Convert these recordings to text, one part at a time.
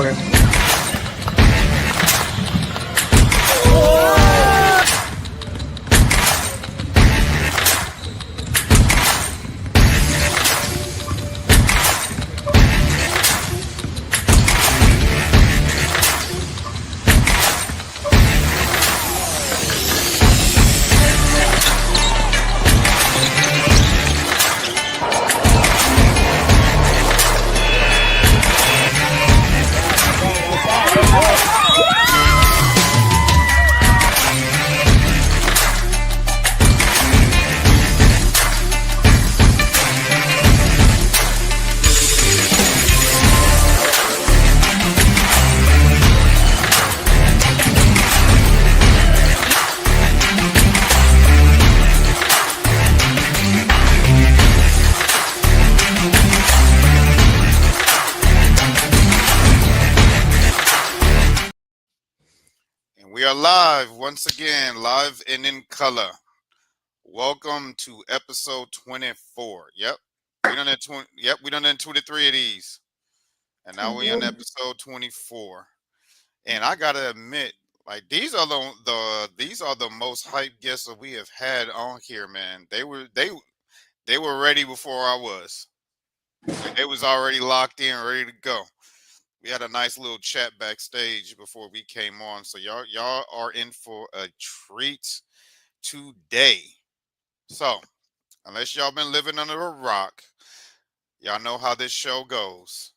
Okay. And we are live once again, live and in color. Welcome to episode 24. Yep. We done 23 of these. And now we on episode 24. And I gotta admit, like these are the most hyped guests that we have had on here, man. They were ready before I was. Like they was already locked in, ready to go. We had a nice little chat backstage before we came on. So y'all are in for a treat today. So, unless y'all been living under a rock, y'all know how this show goes.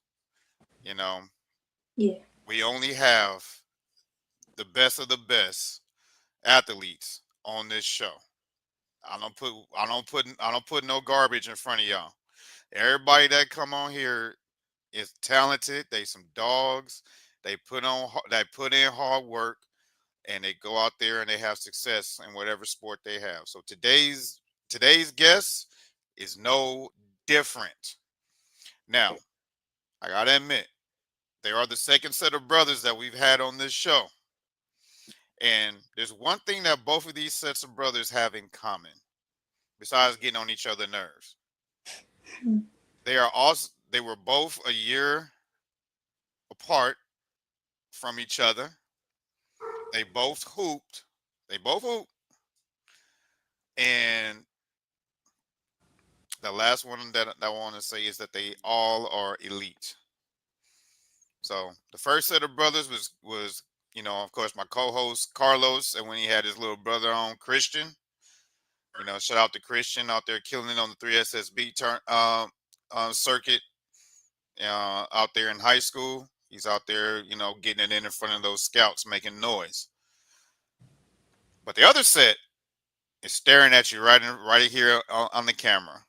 You know, Yeah. we only have the best of the best athletes on this show. I don't put no garbage in front of y'all. Everybody that come on here is talented. They some dogs. They put in hard work and they go out there and they have success in whatever sport they have. So today's guest is no different. Now, I gotta admit, they are the second set of brothers that we've had on this show. And there's one thing that both of these sets of brothers have in common, besides getting on each other's nerves. They were both a year apart from each other. They both hooped. They both hooped. And the last one that I want to say is that they all are elite. So the first set of brothers was of course my co-host Carlos, and when he had his little brother on Christian, shout out to Christian out there killing it on the 3SSB circuit out there in high school. He's out there, getting it in front of those scouts, making noise. But the other set is staring at you right here on the camera.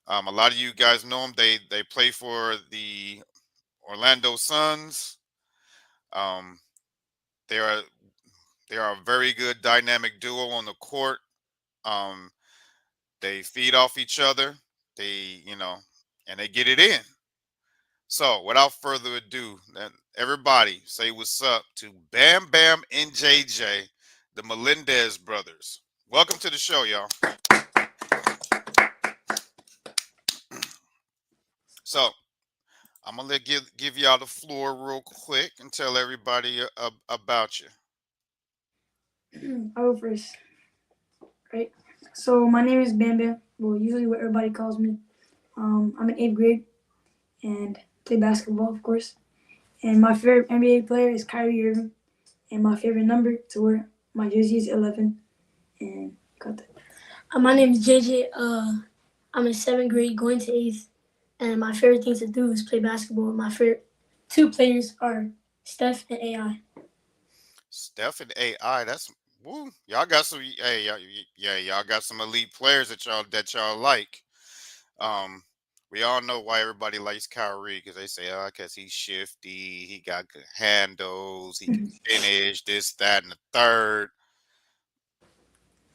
A lot of you guys know them. They play for the Orlando Suns. Um, they are a very good dynamic duo on the court. Um, they feed off each other. And they get it in. So without further ado, everybody say what's up to Bam Bam and J.J, the Melendez brothers. Welcome to the show, y'all. So I'm gonna give y'all the floor real quick and tell everybody about you. I'll go first. Right. So my name is Bam Bam. Well, usually what everybody calls me. I'm in 8th grade and play basketball, of course. And my favorite NBA player is Kyrie Irving. And my favorite number to wear my jersey is 11. And got that. My name is J.J. I'm in 7th grade, going to 8th, and my favorite things to do is play basketball. My favorite two players are Steph and AI. Steph and AI, that's woo. Y'all got some. Hey, y'all got some elite players that y'all like. Um, we all know why everybody likes Kyrie because they say, oh, because he's shifty, he got good handles, he can finish this, that, and the third.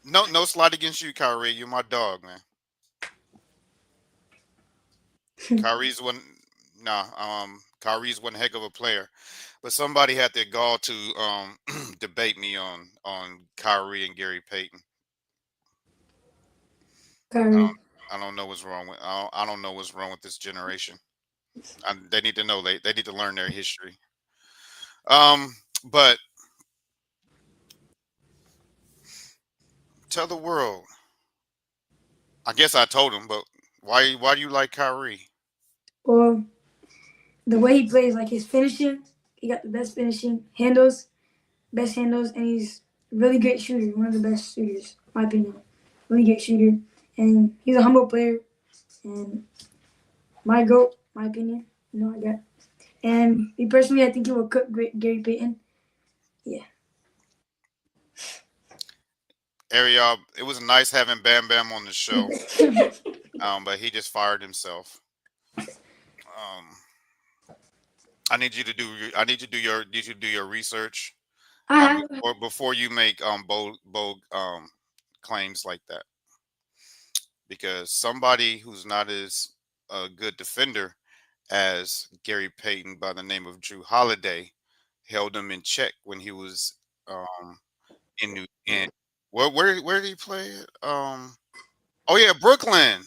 No slide against you, Kyrie. You're my dog, man. Kyrie's one. Nah, Kyrie's one heck of a player, but somebody had the gall to debate me on Kyrie and Gary Payton. Kyrie. I don't know what's wrong with I don't know what's wrong with this generation. They need to know they need to learn their history. But tell the world. I guess I told him, but why do you like Kyrie? Well, the way he plays, like his finishing, he got the best finishing handles, best handles, and he's a really great shooter. One of the best shooters, in my opinion. Really great shooter, and he's a humble player. And my goat, my opinion. I got. And me personally, I think he will cook great Gary Payton. Yeah. Ariel, it was nice having Bam Bam on the show. But he just fired himself. Um, I need you to do. I need you to do your. Need you to do your research. I have. Before you make bold claims like that, because somebody who's not as a good defender as Gary Payton by the name of Drew Holiday held him in check when he was um in New in where did he play it? Oh yeah, Brooklyn.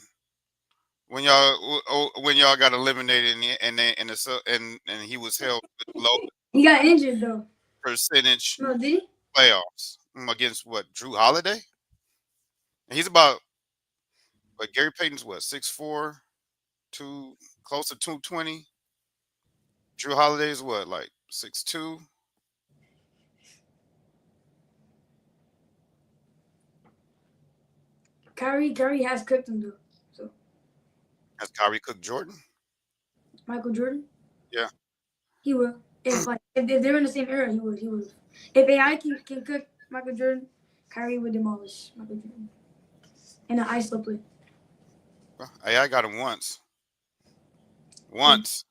When y'all got eliminated and he was held with low He got injured though. percentage No, did he? playoffs against what Drew Holiday. And he's about but Gary Payton's what 6'4", two close to 220. Drew Holiday's what like 6'2". Kyrie has cooked him though. So Has Kyrie cooked Jordan? Michael Jordan, Yeah. he will. If they're in the same era, he would. He would. If AI can cook Michael Jordan, Kyrie would demolish Michael Jordan in an ISO play. Well, I got him once. And, Once.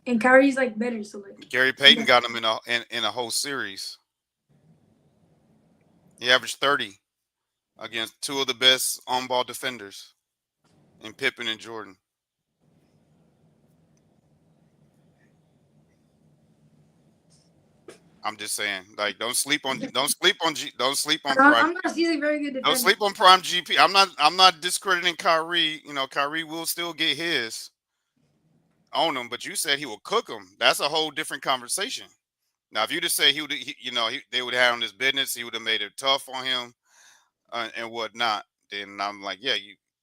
and Kyrie's like better, so like. Gary Payton got him in a whole series. He averaged 30 against two of the best on-ball defenders in Pippen and Jordan. I'm just saying, like, don't sleep on Prime. I'm not. He's a very good Don't defender. sleep on Prime GP. I'm not discrediting Kyrie. You know, Kyrie will still get his on him, but you said he will cook him. That's a whole different conversation. Now, if you just say they would have on his business, he would have made it tough on him and whatnot. Then I'm like, yeah,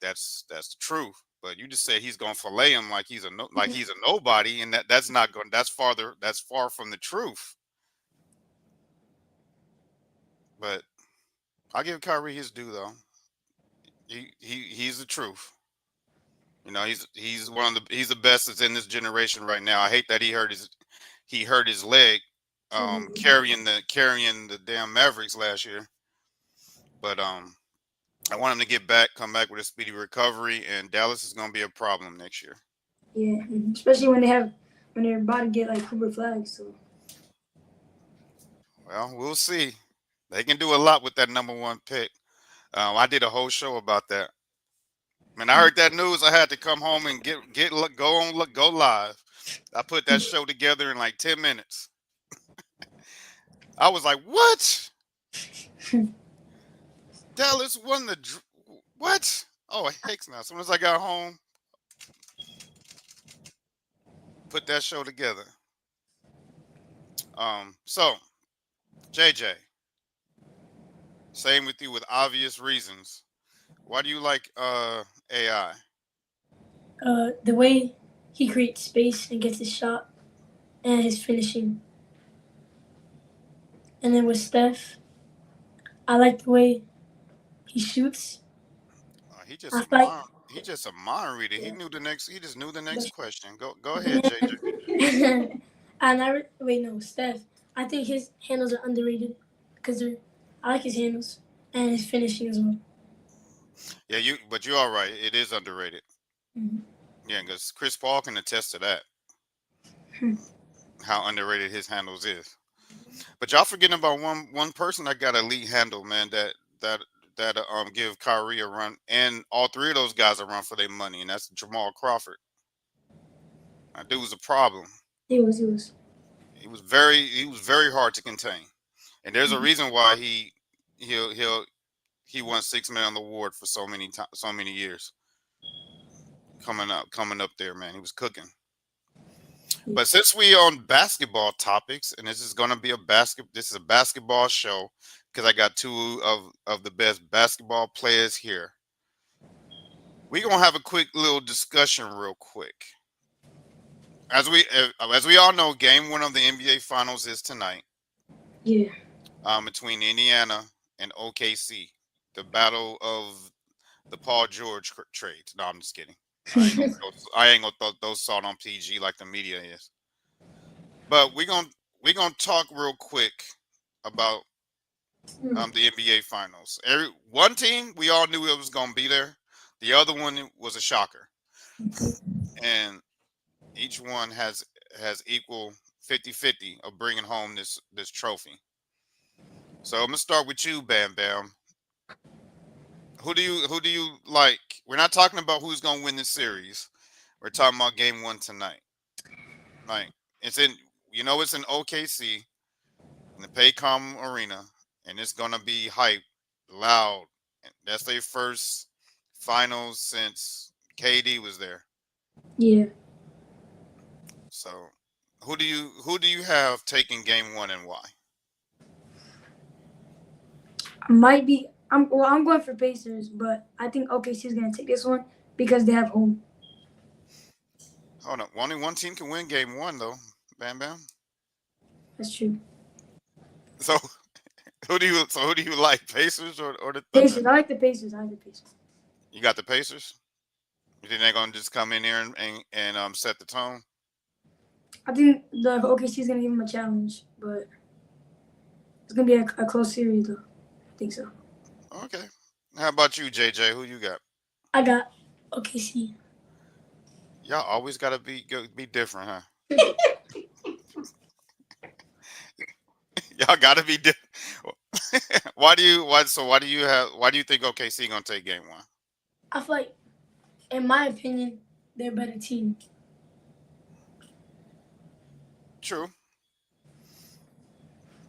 that's the truth. But you just said he's gonna fillet him like he's a nobody, and that's not going. That's far from the truth. But I'll give Kyrie his due though. He's the truth. You know, he's the best that's in this generation right now. I hate that he hurt his leg carrying the damn Mavericks last year. But I want him to come back with a speedy recovery, and Dallas is going to be a problem next year. Yeah, especially when they're about to get like Cooper Flag. So Well, we'll see. They can do a lot with that number one pick. I did a whole show about that. When I heard that news, I had to come home and go live. I put that show together in like 10 minutes. I was like, "What? Dallas won what? Oh, heck no!" As soon as I got home, put that show together. So JJ, same with you with obvious reasons. Why do you like AI? The way he creates space and gets his shot and his finishing. And then with Steph, I like the way he shoots. He just I a feel like mind. He just a mind reader. He knew the next. He just knew the next but question. Go ahead, JJ. I never wait no Steph. I think his handles are underrated because I like his handles and his finishing as well. Yeah, but you're all right. It is underrated. Mhm. Yeah, because Chris Paul can attest to that. How underrated his handles is. But y'all forgetting about one person that got elite handle, man. That give Kyrie a run, and all three of those guys a run for their money, and that's Jamal Crawford. That dude was a problem. He was. He was very hard to contain, and there's a reason why he'll he'll he won $6 million on the award for so many years. Coming up there, man. He was cooking. Yeah. But since we on basketball topics, and this is a basketball show because I got two of the best basketball players here. We gonna have a quick little discussion, real quick. As we all know, Game One of the NBA Finals is tonight, Yeah. between Indiana and OKC, the battle of the Paul George trades. No, I'm just kidding. I ain't gonna throw those salt on PG like the media is. But we gonna talk real quick about the NBA Finals. One team we all knew it was gonna be there. The other one was a shocker, and each one has equal 50-50 of bringing home this trophy. So I'm gonna start with you, Bam Bam. Who do you like? We're not talking about who's gonna win this series. We're talking about Game One tonight. Like it's in it's in OKC in the Paycom Arena, and it's gonna be hype, loud. And that's their first finals since KD was there. Yeah. So, who do you have taking Game One and why? Might be. I'm going for Pacers, but I think OKC is gonna take this one because they have home. Hold on, only one team can win Game One though. Bam Bam. That's true. So who do you like, Pacers or the Thunder? Pacers. I like the Pacers. I like the Pacers. You got the Pacers. You think they're gonna just come in here and set the tone? I think the OKC is gonna give them a challenge, but it's gonna be a close series though. I think so. Okay. How about you, JJ? Who you got? I got OKC. Y'all always gotta be different, huh? Y'all gotta be different. Why do you think OKC gonna take Game One? I feel like, in my opinion, they're a better team. True,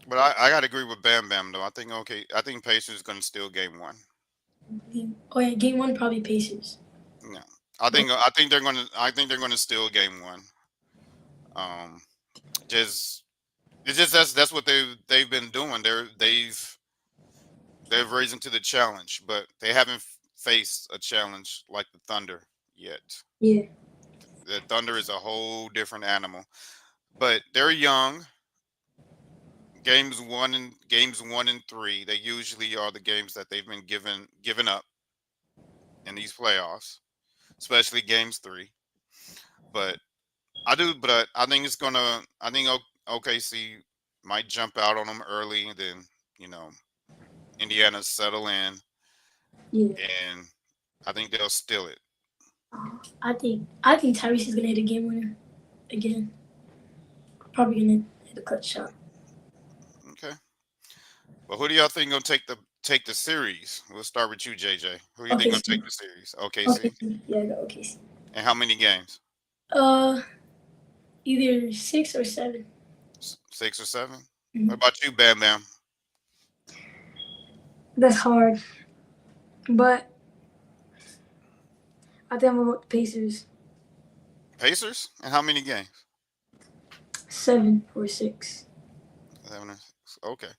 but I gotta agree with Bam Bam though. I think Pacers gonna steal Game One. Oh yeah, game one probably Pacers. No, I think they're gonna steal Game One. Um, just it's just that's what they've been doing. They've risen to the challenge, but they haven't faced a challenge like the Thunder yet. Yeah. The Thunder is a whole different animal, but they're young. Games 1 and 3, they usually are the games that they've been given up in these playoffs, especially games 3. But I think OKC might jump out on them early, and then you know Indiana settle in, Yeah. and I think they'll steal it. I think Tyrese is gonna hit a game winner again. Probably gonna hit a clutch shot. Okay, but who do y'all think gonna take the series? We'll start with you, JJ. Who do you think gonna OKC. take the series? OKC, OKC. Yeah, I got OKC. and how many games? Uh, either 6 or 7. 6 or 7. What Mhm. about you, Bam Bam? That's hard, but I think I'm gonna go with the Pacers. Pacers, and how many games? 7 or 6. 7 or 6. Okay.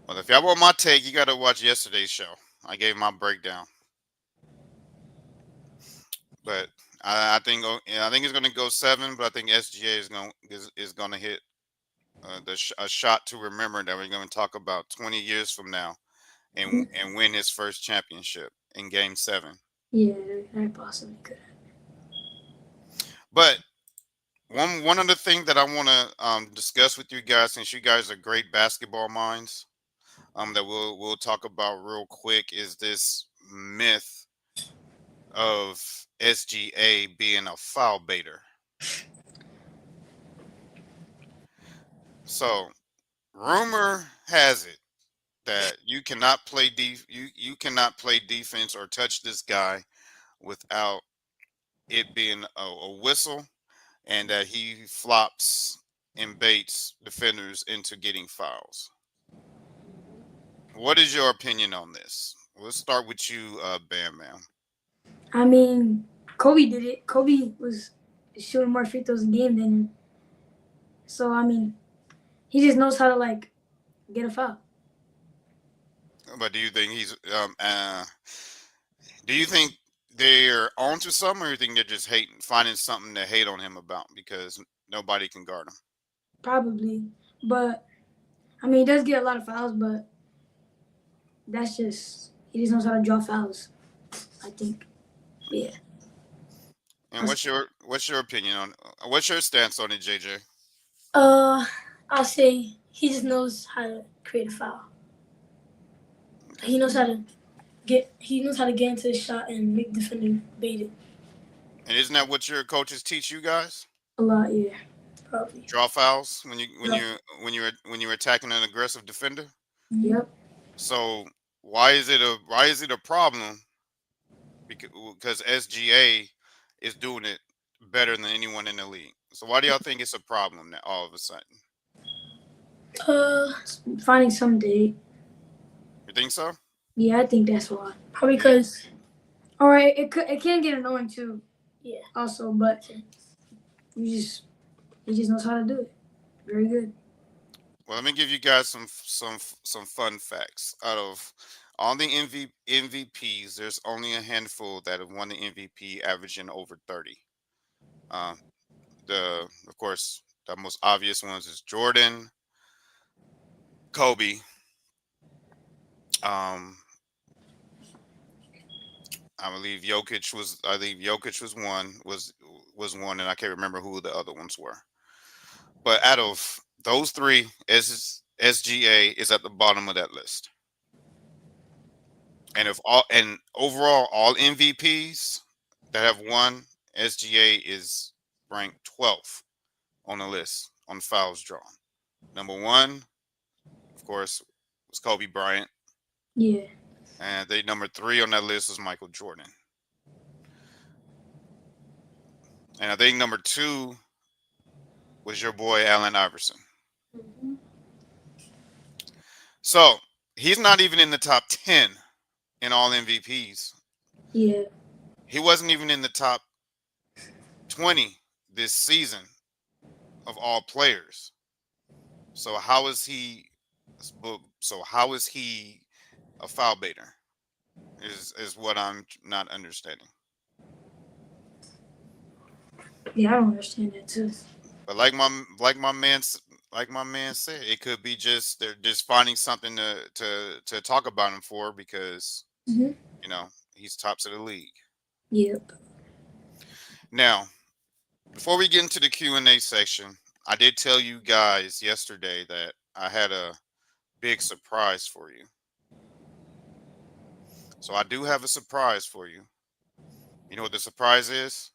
Well, if y'all want my take, you got to watch yesterday's show. I gave my breakdown, but I think it's going to go 7. But I think SGA is going to hit a shot to remember that we're going to talk about 20 years from now, and win his first championship in Game 7. Yeah, that possibly could. But one other thing that I want to discuss with you guys, since you guys are great basketball minds, that we'll talk about real quick, is this myth of SGA being a foul baiter. So, rumor has it that you cannot play defense or touch this guy without it being a whistle, and that he flops and baits defenders into getting fouls. What is your opinion on this? Let's start with you, Bam Bam. I mean, Kobe did it. Kobe was shooting more free throws a game than him. So I mean, he just knows how to like get a foul. But do you think do you think they're onto something, or you think they're just hating, finding something to hate on him about because nobody can guard him? Probably, but I mean, he does get a lot of fouls, but that's just he just knows how to draw fouls. I think. Yeah. And what's your opinion on what's your stance on it, JJ? Uh, I'll say he just knows how to create a foul. Okay. He knows how to get into the shot and make defender bait it And isn't that what your coaches teach you guys? A lot, yeah. probably. Draw fouls when you Yep. when you're attacking an aggressive defender. Yep. So why is it a problem? Because SGA is doing it better than anyone in the league. So why do y'all think it's a problem now all of a sudden? Uh, Finding some date. You think so? Yeah, I think that's why. Probably You think- because All right, it can get annoying too. yeah. Also, but he just he just knows how to do it. Very good. Well, let me give you guys some fun facts. Out of all the MVPs, there's only a handful that have won the MVP, averaging over 30. Uh, of course, the most obvious ones is Jordan, Kobe. Um, I believe Jokic was one, and I can't remember who the other ones were. But out of those three, SGA is at the bottom of that list. And overall all MVPs that have won, SGA is ranked 12th on the list on fouls drawn. Number one, of course, was Kobe Bryant, Yeah. and they number three on that list was Michael Jordan. And I think number two was your boy Allen Iverson. Mhm. So he's not even in the top 10 in all MVPs. Yeah. He wasn't even in the top 20 this season of all players. So how is he? So how is he a foul baiter? Is what I'm not understanding. Yeah, I don't understand that too. But like my man said, it could be just they're just finding something to talk about him for because Mhm. you know he's tops of the league. Yep. Now, before we get into the Q&A section, I did tell you guys yesterday that I had a big surprise for you. So I do have a surprise for you. You know what the surprise is?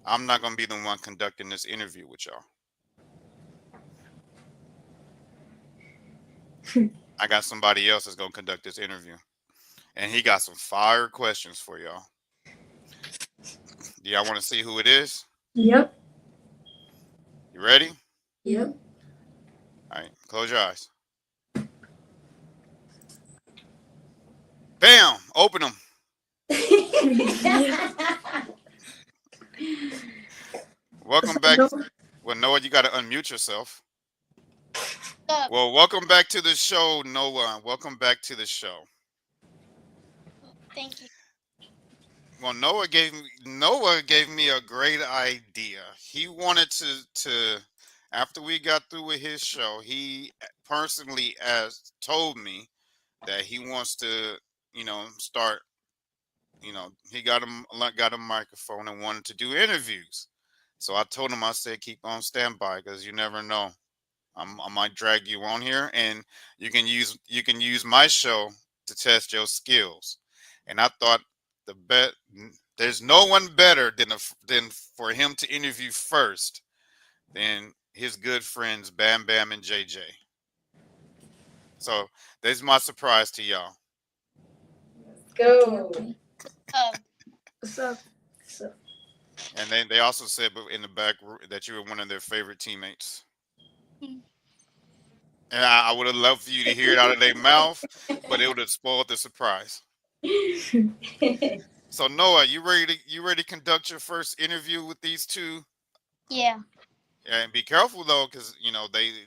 I'm not gonna be the one conducting this interview with y'all. I got somebody else that's gonna conduct this interview, and he got some fire questions for y'all. Do y'all want to see who it is? Yep. You ready? Yep. All right, close your eyes. Bam! Open them. Welcome back. No. Well, Noah, you got to unmute yourself. Up. Well, welcome back to the show, Noah. Welcome back to the show. Thank you. Well, Noah gave me a great idea. He wanted to after we got through with his show, he personally told me that he wants to, start, he got a microphone and wanted to do interviews. So I told him, I said, keep on standby because you never know. I might drag you on here, and you can use my show to test your skills. And I thought the bet there's no one better than for him to interview first than his good friends Bam Bam and J.J. So there's my surprise to y'all. Go. Um, What's up? What's up? And they also said in the back that you were one of their favorite teammates. Hmm. And I would have loved for you to hear it out of their mouth, but it would have spoiled the surprise. So Noah, you ready to conduct your first interview with these two? Yeah. And be careful though, because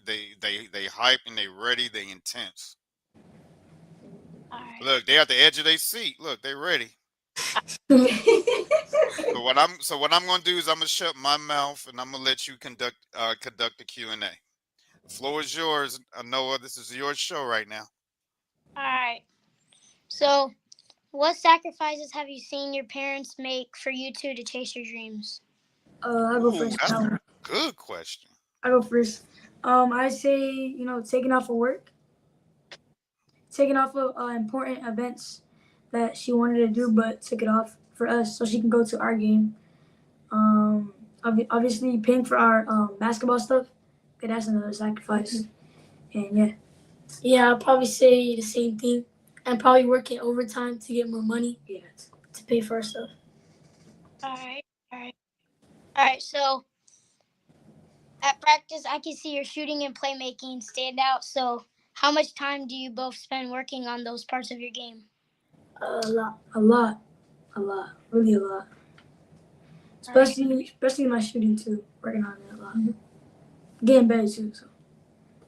they hype and they ready, they intense. All right. Look, they at the edge of their seat. Look, they ready. So what I'm gonna do is I'm gonna shut my mouth and I'm gonna let you conduct the Q&A. The floor is yours, Noah. This is your show right now. All right. So, what sacrifices have you seen your parents make for you two to chase your dreams? I'll go Ooh, first. that's a good question. I go first. I say taking off of work, taking off of important events that she wanted to do, but took it off for us so she can go to our game. Obviously paying for our basketball stuff. Okay, that's another sacrifice. And yeah. Yeah, I'll probably say the same thing. And probably working overtime to get more money. Yeah. To pay for our stuff. All right. All right. All right. So, at practice, I can see your shooting and playmaking stand out. So, how much time do you both spend working on those parts of your game? A lot, really a lot. Especially my shooting too. Working on it a lot. Getting better too. So.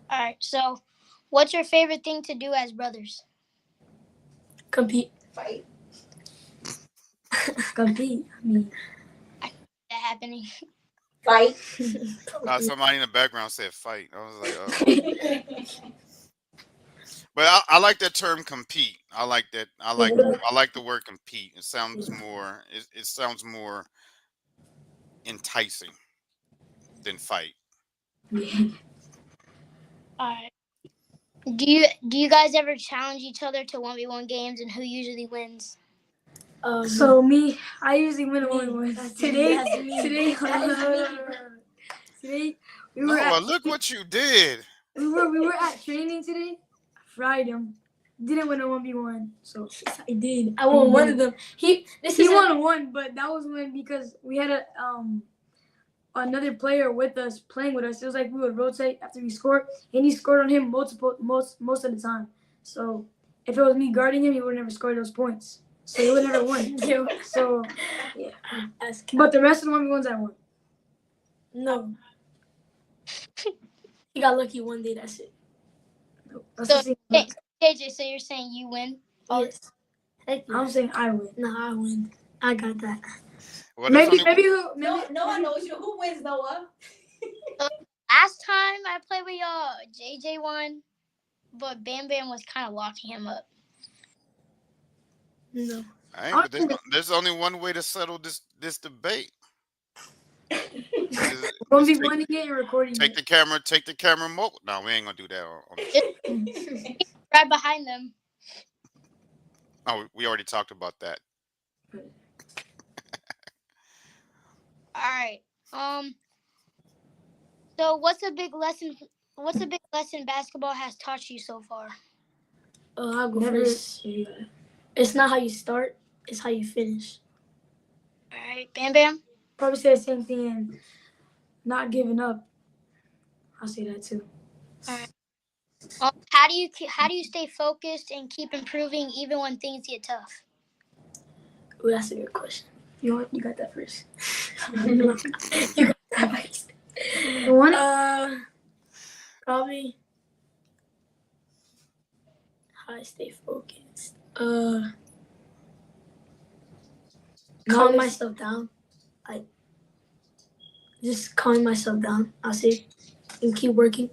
All right. So, what's your favorite thing to do as brothers? Compete. Fight. Compete. I mean, That happening. fight. Somebody in the background said fight. I was like, but I like that term compete. I like that. I like the word compete. It sounds more. It sounds more enticing than fight. Yeah. All right. Do you guys ever challenge each other to 1v1 games, and who usually wins? So me, I usually win a 1v1. Today, we were Noah, at look what you did. we were at training today. I fried him. Didn't win a 1v1. So I did. I won one of them. He won one, but that was when because we had another player with us playing with us. It was like we would rotate after we scored, and he scored on him most of the time. So if it was me guarding him, he would never score those points. So he would never win. So yeah. But the rest of the 1v1s I won. No. He got lucky one day. That's it. No, that's So, the same. JJ, so you're saying you win? Yes. Heck yeah. I'm saying I win. No, I win. I got that. Well, Maybe No one knows you. Who wins, Noah? Last time I played with y'all, JJ won, but Bam Bam was kind of locking him up. No. Hey, but there's only one way to settle this debate. 1v1 it and recording Take the camera mobile. No, we ain't gonna do that. Right behind them. Oh, we already talked about that. All right. So what's a big lesson basketball has taught you so far? I'll go first. It's not how you start, it's how you finish. All right, Bam Bam. Probably say the same thing and not giving up. I'll say that too. All right. How do you stay focused and keep improving even when things get tough? Oh, that's a good question. You got that first. You got that first. The one? Probably how I stay focused. Calm myself down. Just calming myself down, I'll say, and keep working.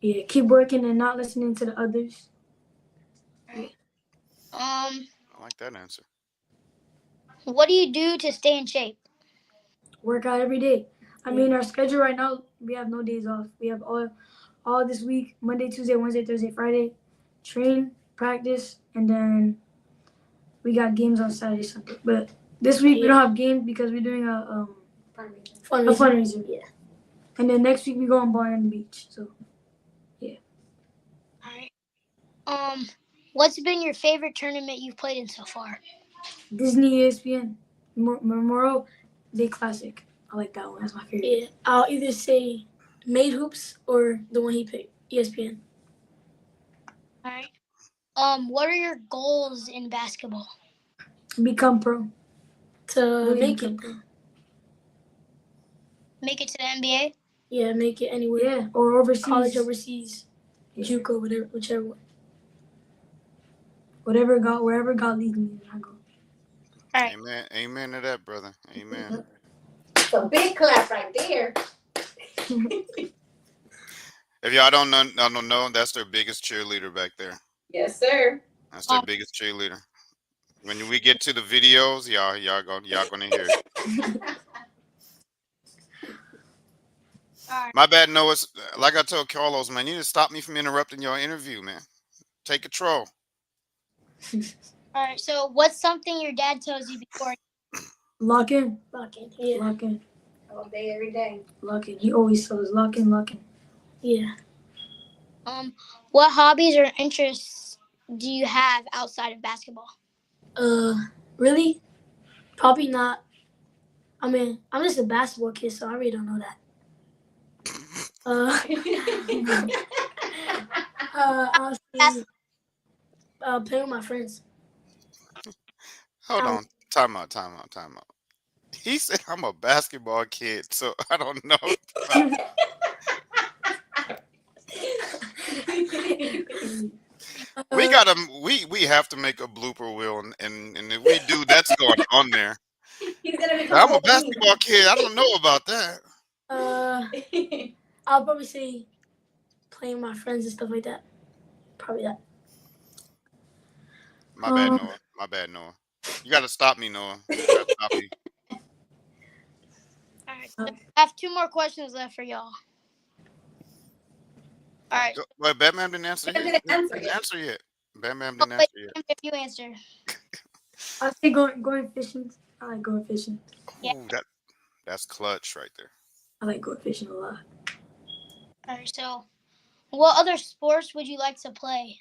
Yeah, keep working and not listening to the others. Right. I like that answer. What do you do to stay in shape? Work out every day. I mean, our schedule right now, we have no days off. We have all this week, Monday, Tuesday, Wednesday, Thursday, Friday, train, practice, and then we got games on Saturday, Sunday. But this week we don't have games because we're doing a fundraiser. Yeah. And then next week we go on bar on the beach. So, yeah. All right. What's been your favorite tournament you've played in so far? Disney ESPN Memorial Day Classic. I like that one. That's my favorite. Yeah, I'll either say Made Hoops or the one he picked, ESPN. All right. What are your goals in basketball? Become pro. To Really make become it. pro. Make it to the NBA? Yeah, make it anywhere. Yeah, or overseas. College, overseas, Yeah. JUCO, whatever, whichever one. Wherever God leads me, I go. All right. Amen. Amen to that, brother. Amen. It's a big clap right there. If y'all don't know, that's their biggest cheerleader back there. Yes, sir. That's their biggest cheerleader. When we get to the videos, y'all gonna hear it. All right. My bad, Noah. Like I told Carlos, man, you need to stop me from interrupting your interview, man. Take control. All right. So, what's something your dad tells you before? Lock in. Lock in. Yeah. Lock in. All day, every day. Lock in. He always tells us lock in, lock in. Yeah. What hobbies or interests do you have outside of basketball? Really? Probably not. I mean, I'm just a basketball kid, so I really don't know that. Honestly, playing with my friends. Hold on. Time out. He said I'm a basketball kid, so I don't know. We have to make a blooper reel, and if we do, that's going on there. He's gonna become I'm a old basketball kid. I don't know about that. I'll probably say playing with my friends and stuff like that. Probably that. My bad, Noah. My bad, Noah. You got to stop me, Noah. You got to stop me. All right. So I have 2 more questions left for y'all. All right. Well, Batman didn't answer He yet. didn't answer Answer yet. Batman Oh, didn't wait, answer yet. if you answer. I say going fishing. I like going fishing. Yeah. Ooh, that's clutch right there. I like going fishing a lot. All right. So, what other sports would you like to play?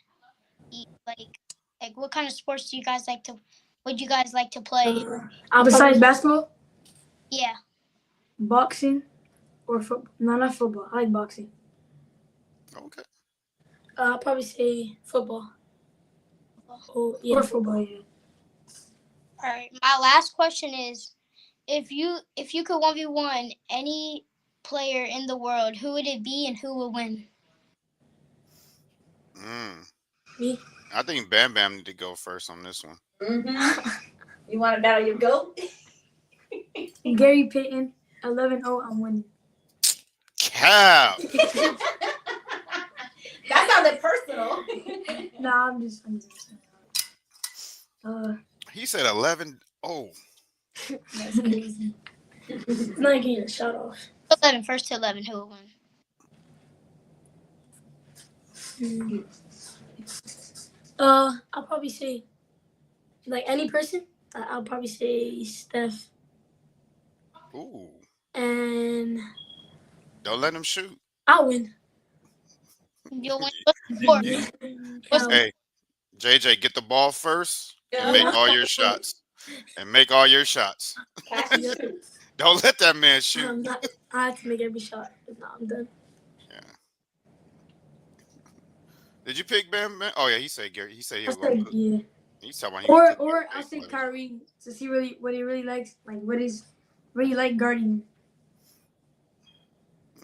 Like what kind of sports do you guys like to? Would you guys like to play? Besides basketball, Yeah. boxing, or football. No, not football. I like boxing. Okay. I'll probably say football. Oh, yeah, Or football, yeah. All right. My last question is, if you could 1v1 any player in the world, who would it be and who would win? Me? I think Bam Bam need to go first on this one. Mm-hmm. You want to battle your goat? Gary Payton, 11-0, I'm winning. Cap. That sounded personal. Nah, I'm just. He said 11. Oh, That's crazy. It's not getting a shot off. 11, first to 11, who would win? I'll probably say, like any person, I'll probably say Steph. ooh. And Don't let him shoot. I'll win. You'll win. What's the score? What's the- Hey, JJ, get the ball first and Yeah. make all your shots. Make all your shots. Catch and shoot. Don't let that man shoot. I have to make every shot. If not, I'm done. Yeah. Did you pick Bam Bam? Oh yeah, he said Gary. He said he I was going said, to. yeah. He's talking about he was Or I say Kyrie to see what he really likes, like really like guarding.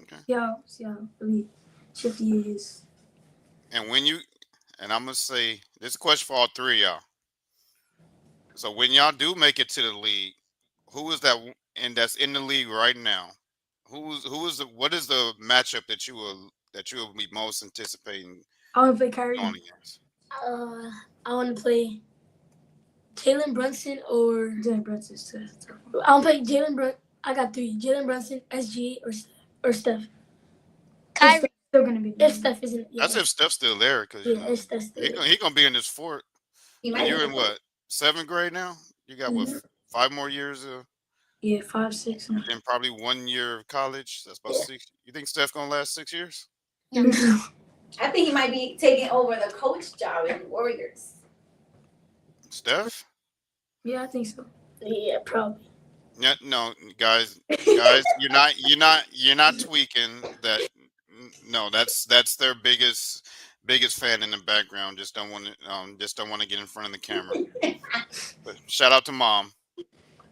Okay. See how really shifty he is. And I'm gonna say this is a question for all 3 of y'all. So when y'all do make it to the league, who is that and that's in the league right now? What is the matchup that you will be most anticipating I want to play Kyrie. going against? I want to play Jalen Brunson or Jalen Brunson's too. I want to play Jalen Brunson. I got 3: Jalen Brunson, SG, or Steph. Kyrie. Still gonna be. If Steph isn't, That's if Steph's still there, because if Steph's still there. he gonna be in this fort. He And might you're be. in what, 7th grade now? You got what, 5 more years of, Yeah, 5, 6. and probably 1 year of college. That's about 6. You think Steph gonna last 6 years? No. I think he might be taking over the coach job in the Warriors. Steph? Yeah, I think so. Yeah, probably. Yeah, no, guys, you're not tweaking that. No, that's their biggest biggest fan in the background. Just don't want to get in front of the camera. But shout out to mom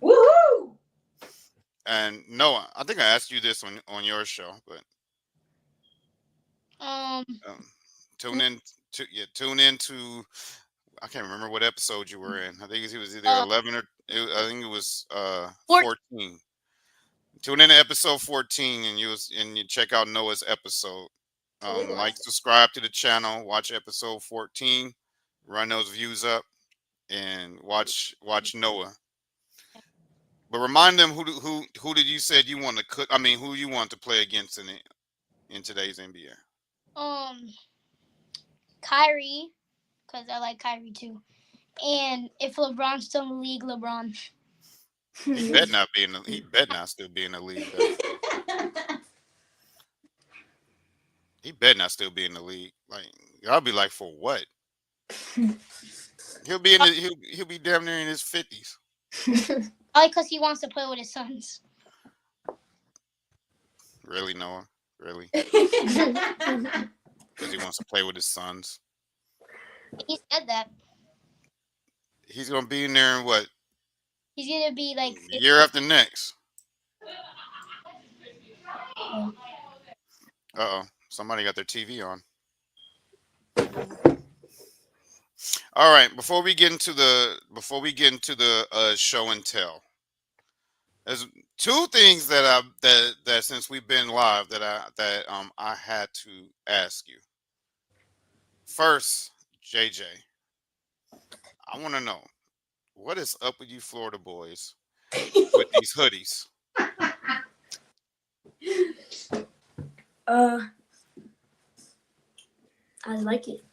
Woohoo! and Noah. I think I asked you this on your show, but Um, um, tune in tune in to. I can't remember what episode you were in. I think it was either uh, 11 or I think it was four. 14. Tune in to episode 14 and you check out Noah's episode. Like, subscribe to the channel, watch episode 14, run those views up, and watch Noah. But remind them who did you said you want to cook? I mean, who you want to play against in today's NBA? Kyrie, because I like Kyrie too. And if LeBron's still in the league, LeBron. He better not be in the. He better not still be in the league though. He better not still be in the league. Like, I'll be like, for what? He'll be in the, he'll be damn near in his 50s. Probably because he wants to play with his sons. Really, Noah? Really? Because he wants to play with his sons. He said that. He's gonna be in there in what? He's gonna be like Year after next. Somebody got their TV on. All right, before we get into the show and tell, there's two things that since we've been live that I had to ask you. First, JJ, I want to know what is up with you Florida boys with these hoodies. I like it.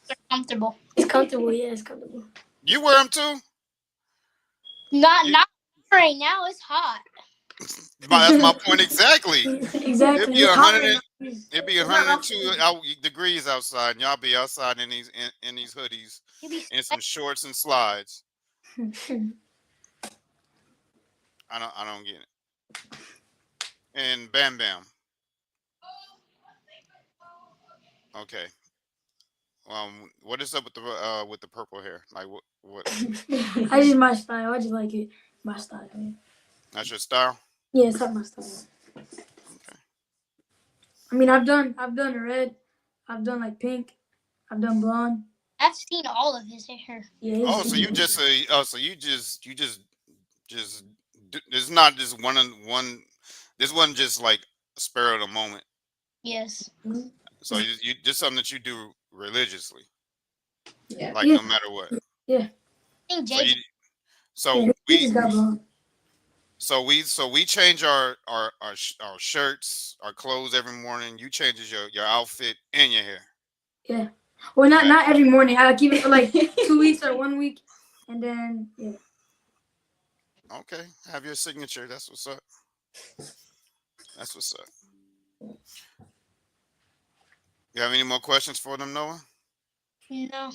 they're comfortable. It's comfortable. Yeah, it's comfortable. You wear them too? Not right now. It's hot. That's my point exactly. Exactly. It'd be It's hot 100. right now. It'd be 102 degrees outside, and y'all be outside in these hoodies You be and some shorts and slides. I don't get it. And Bam Bam. Okay. What is up with the purple hair? Like what? I just my style. I just like it. My style. Yeah, That's your style? yeah, it's not my style. Okay. I mean, I've done red. I've done like pink. I've done blonde. I've seen all of his hair. Yeah. Oh, so you just it's not just one. This wasn't just like a spur of the moment. Yes. So you just something that you do religiously. Yeah. Like, Yeah. no matter what. I think So JJ. so he just got blonde. so we change our shirts, our clothes every morning. You changes your outfit and your hair. Yeah. Well, Right. not every morning. I keep it for like 2 weeks or 1 week, and then yeah. Okay, have your signature. That's what's up. That's what's up. You have any more questions for them, Noah? No.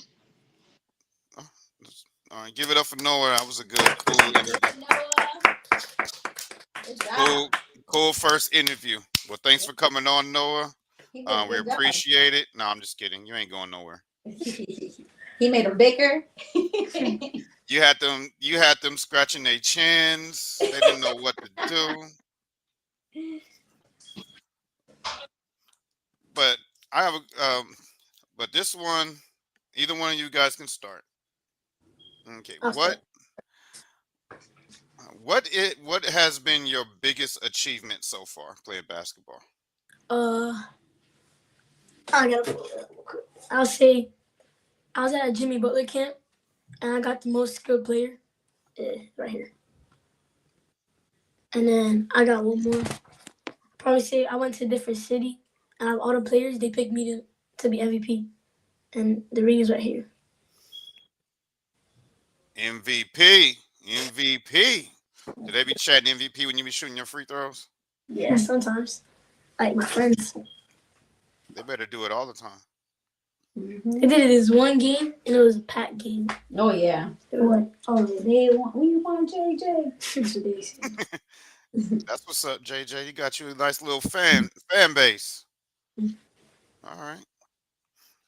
All right, give it up for Noah. That was a good, cool interview. Good job. Cool first interview. Well, thanks for coming on, Noah. He did a We good job. appreciate it. No, I'm just kidding. You ain't going nowhere. He made them bigger. You had them scratching their chins. They didn't know what to do. But I have but this one, either one of you guys can start. Okay. I'll start. What has been your biggest achievement so far playing basketball? I gotta pull it up real quick. I'll say I was at a Jimmy Butler camp, and I got the most skilled player, right here. And then I got one more. Probably say I went to a different city, and out of all the players, they picked me to be MVP, and the ring is right here. MVP. Do they be chatting MVP when you be shooting your free throws? Yeah, sometimes, like my friends. They better do it all the time. They did it this one game, and it was a packed game. Oh yeah. What? Oh, yeah, we want JJ. That's what they say. That's what's up, JJ. You got you a nice little fan base. All right.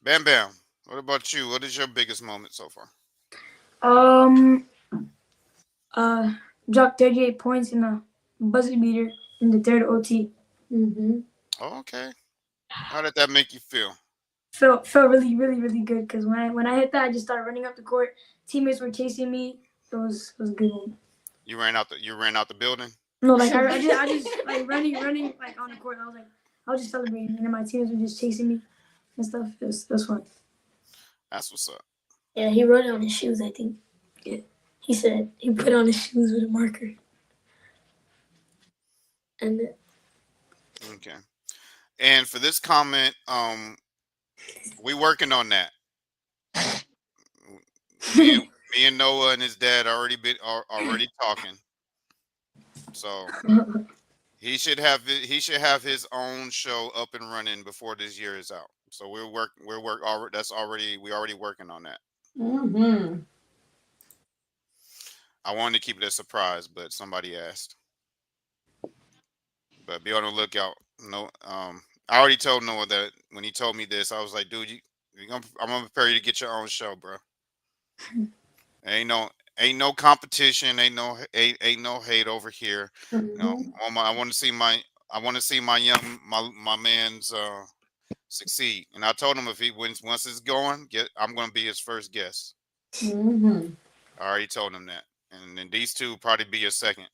Bam Bam. What about you? What is your biggest moment so far? Um, uh, dropped 38 points in a buzzer beater in the third OT. Mm-hmm. Oh, okay. How did that make you feel? Felt really good because when I hit that, I just started running up the court. Teammates were chasing me. It was a good moment. You ran out the building? No, like I just like running like on the court. I was just celebrating, and then my teammates were just chasing me and stuff. That's fun. That's what's up. Yeah, he wrote it on his shoes, I think. Yeah. He said he put on his shoes with a marker. And Okay. And for this comment, we working on that. Me and me and Noah and his dad already talking. So he should have his own show up and running before this year is out. So that's already we already working on that. Mm-hmm. I wanted to keep it a surprise, but somebody asked. But be on the lookout. No, I already told Noah that when he told me this, I was like, dude, I'm gonna prepare you to get your own show, bro. Ain't no competition. Ain't no hate over here. You know, Mm-hmm. I want to see my young my man's succeed. And I told him if he wins once it's going, I'm gonna be his first guest. Mm-hmm. I already told him that. And then these two will probably be your second.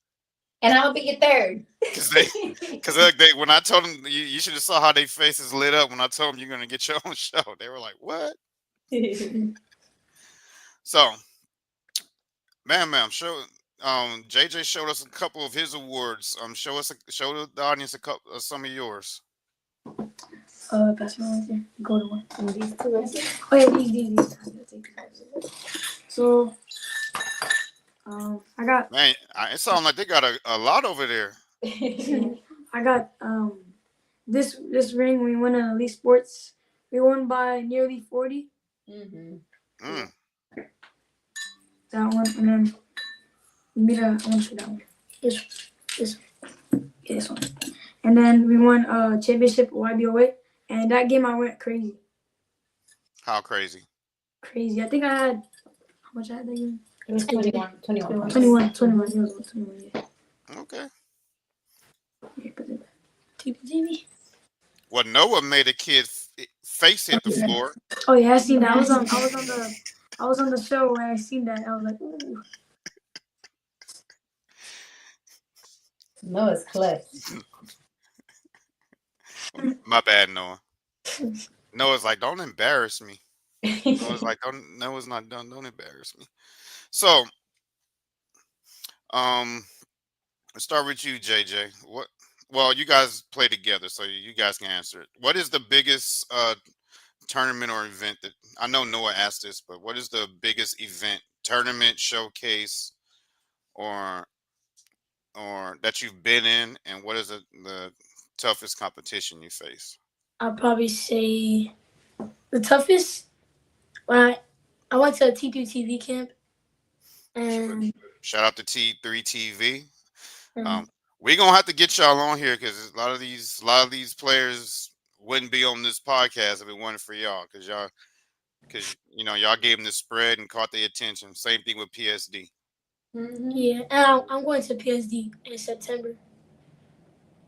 And I'll be your third. Cause they when I told them you should have saw how their faces lit up when I told them you're gonna get your own show. They were like, "What?" So, ma'am, show JJ showed us a couple of his awards. Show the audience a couple some of yours. Pass me right there. Go to one. And these two right here. Oh yeah, these. I'm gonna take these. So, I got Man, it sounds like they got a lot over there. I got this ring. We won at Elite Sports. We won by nearly 40. Mm-hmm. Mm. That one, and then I want to show that one. This yeah, this one. And then we won championship YBOA, and that game I went crazy. How crazy? Crazy. I think I had how much I had that game? It was 21 points. 21. It was 21. Yeah. Okay. Yeah, put it back. TV. Well, Noah made a kid face hit the floor. Oh yeah, I seen that. I was on the show where I seen that. I was like, ooh. No, it's clutch. My bad, Noah. Noah's like, don't embarrass me. Noah's like, Noah's not done. Don't embarrass me. So, let's start with you, JJ. What? Well, you guys play together, so you guys can answer it. What is the biggest tournament or event that I know Noah asked this, but what is the biggest event, tournament, showcase, or that you've been in, and what is the toughest competition you face? I'll probably say the toughest when I went to a T2 TV camp and Shout out to T3 TV. um, We're gonna have to get y'all on here because a lot of these players wouldn't be on this podcast if it wasn't for y'all, because y'all gave them the spread and caught their attention. Same thing with PSD. Mm-hmm. yeah, and I'm going to PSD in September.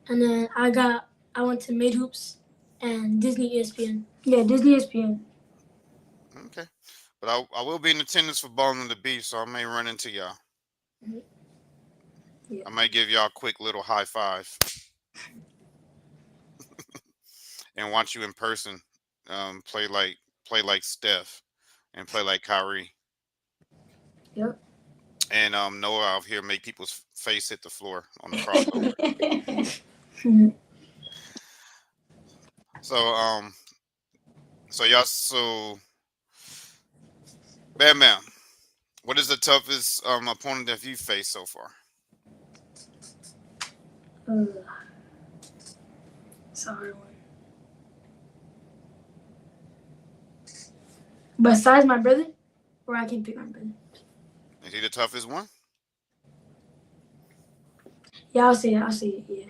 And then I went to Mid Hoops and Disney ESPN. Yeah, Disney ESPN. Okay, but I will be in attendance for Ball on the Beach, so I may run into y'all. Yeah. I might give y'all a quick little high five and watch you in person. Play like Steph and play like Kyrie. Yep. And Noah out here make people's face hit the floor on the crossover. So Bam Bam, what is the toughest opponent that you faced so far? It's a hard one. Besides my brother, or I can pick my brother. Is he the toughest one? Yeah, I'll say it. Yeah.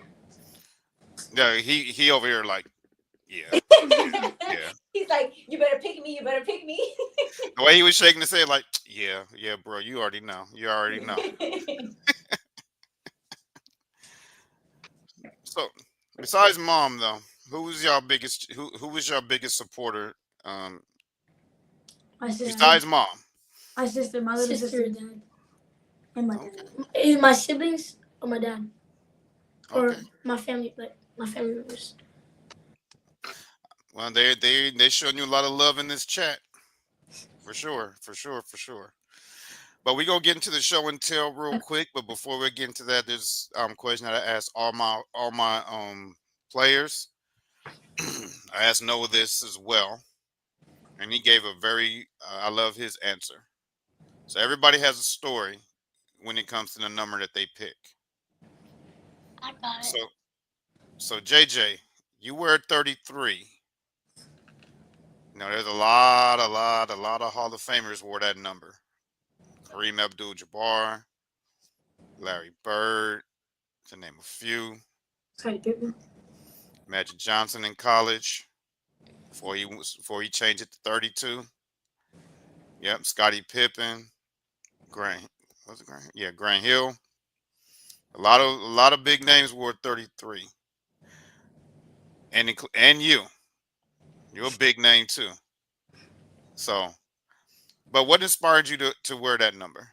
Yeah, he over here like, yeah. He's like, you better pick me. You better pick me. The way he was shaking his head, like, yeah, yeah, bro, you already know. You already know. So, besides mom, though, who was your biggest? Who was your biggest supporter? Um, My sister. besides mom. My sister, my little Sister sister, or dad? and my Okay. dad. Is my siblings or my dad or Okay. my family, like my family members? Well, they showing you a lot of love in this chat, for sure, for sure, for sure. But we gonna get into the show and tell real quick. But before we get into that, there's question that I asked all my players. I asked Noah this as well, and he gave a very I love his answer. So everybody has a story when it comes to the number that they pick. I got So it. so JJ, you were 33. You know, there's a lot of Hall of Famers wore that number. Kareem Abdul-Jabbar, Larry Bird, to name a few. Sorry, Pippen. Magic Johnson in college before he changed it to 32. Yep, Scottie Pippen, Grant was it Grant? Yeah, Grant Hill. A lot of big names wore 33, and you're a big name too. So, but what inspired you to wear that number?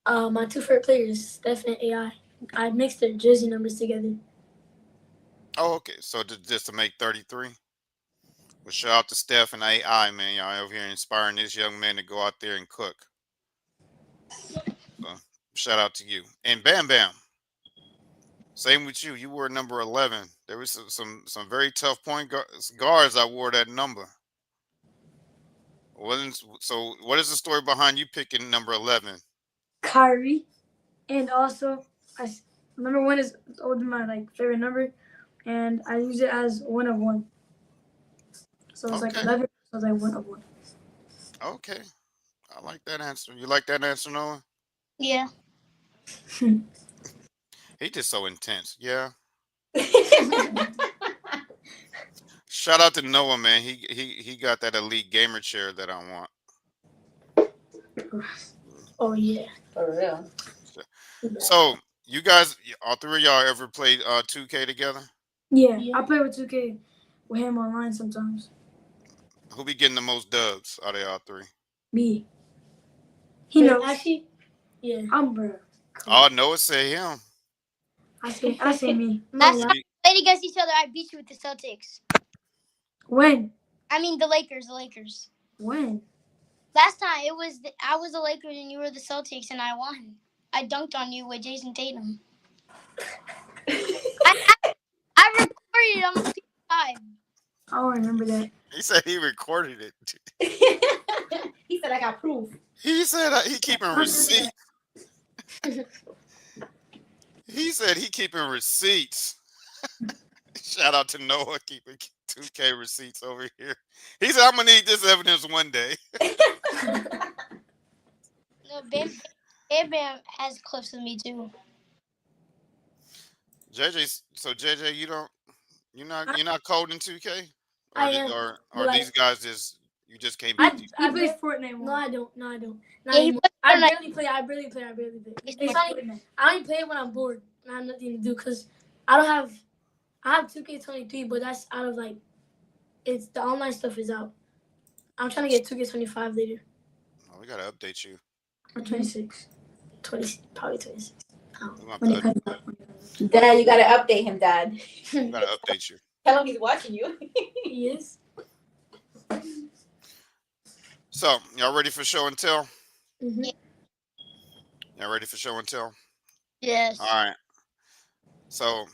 My two favorite players, Steph and AI. I mixed their jersey numbers together. Oh, okay. So just to make 33. Well, shout out to Steph and AI, man. Y'all over here inspiring this young man to go out there and cook. So, shout out to you. And Bam Bam, same with you. You wore number 11. There was some very tough guards that wore that number. Wasn't so? What is the story behind you picking number 11? Kyrie, and also number one is always my favorite number, and I use it as one of one. So it's like Okay, 11. So it's like one of one. okay. I like that answer. You like that answer, Noah? Yeah. He just so intense. Yeah. Shout out to Noah, man. He got that elite gamer chair that I want. Oh yeah. For real. So you guys, all three of y'all ever played 2K together? Yeah, Yeah. I play with 2K with him online sometimes. Who be getting the most dubs out of y'all three? Me. He Wait, knows. actually, yeah. I'm bro. Oh, Noah said him. I say me. Last time He- we played against each other, I beat you with the Celtics. When? I mean the Lakers. The Lakers. When? Last time I was the Lakers and you were the Celtics and I won. I dunked on you with Jason Tatum. I recorded it on my PS5. I don't remember that. He said he recorded it. He said, I got proof. He said he keeping receipts. He said he keeping receipts. Shout out to Noah keeping 2K receipts over here. He said I'm gonna need this evidence one day. No, Bam Bam has clips of me too. JJ, so JJ, you're not coding 2K, I am. or these guys you just can't I, beat these. He I plays bet- Fortnite No, more. I don't. No, I don't. Not Yeah, he anymore. plays I Fortnite. barely play. I barely play. He It's plays funny. Fortnite. I only play it when I'm bored and I have nothing to do because I don't have. I have 2K23, but that's out of it's the online stuff is out. I'm trying to get 2K25 later. Oh, we gotta update you. Or 26. 20, probably 26. We When gotta, it comes out. Dad, you gotta update him, Dad. we gotta update you. Tell him he's watching you. He is. So y'all ready for show and tell? Mm-hmm. Y'all ready for show and tell? Yes. All right. So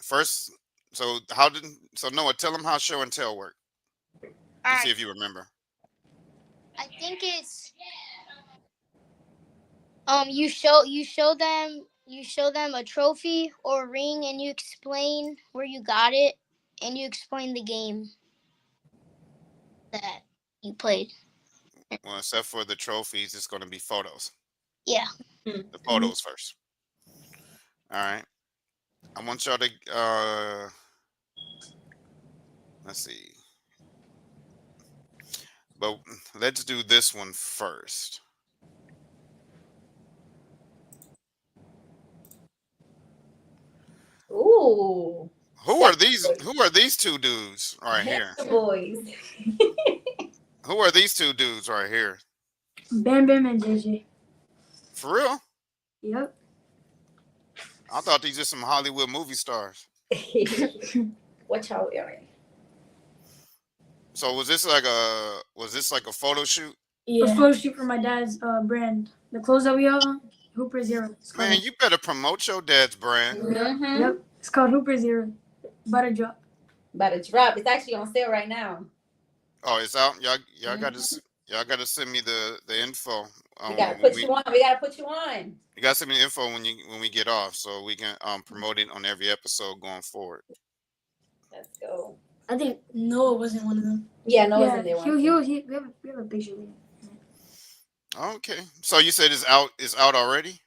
first, so Noah, tell them how show and tell work. All Let's see right. if you remember. I think it's you show them a trophy or a ring and you explain where you got it and you explain the game that you played. Well, except for the trophies, it's gonna be photos. Yeah. The photos first. All right. I want y'all to let's see. But let's do this one first. Ooh. Who are Sex these? toys. Who are these two dudes right here? Hamster boys. Who are these two dudes right here? Bam Bam and J.J. For real? Yep. I thought these are some Hollywood movie stars. What y'all wearing? So was this like a photo shoot? It was Yeah. photo shoot for my dad's brand. The clothes that we have on, Hooper Zero. It's called. Man, you better promote your dad's brand. Mm-hmm. Yep. It's called Hooper Zero. About to drop. About to drop. It's actually on sale right now. Oh, it's out. Y'all got to send me the info. We gotta put you on. We gotta put you on. You got to send me the info when we get off, so we can promote it on every episode going forward. Let's go. I think Noah wasn't one of them. Yeah, no one's Yeah. in there. We have a picture with him. Okay, so you said it's out. It's out already.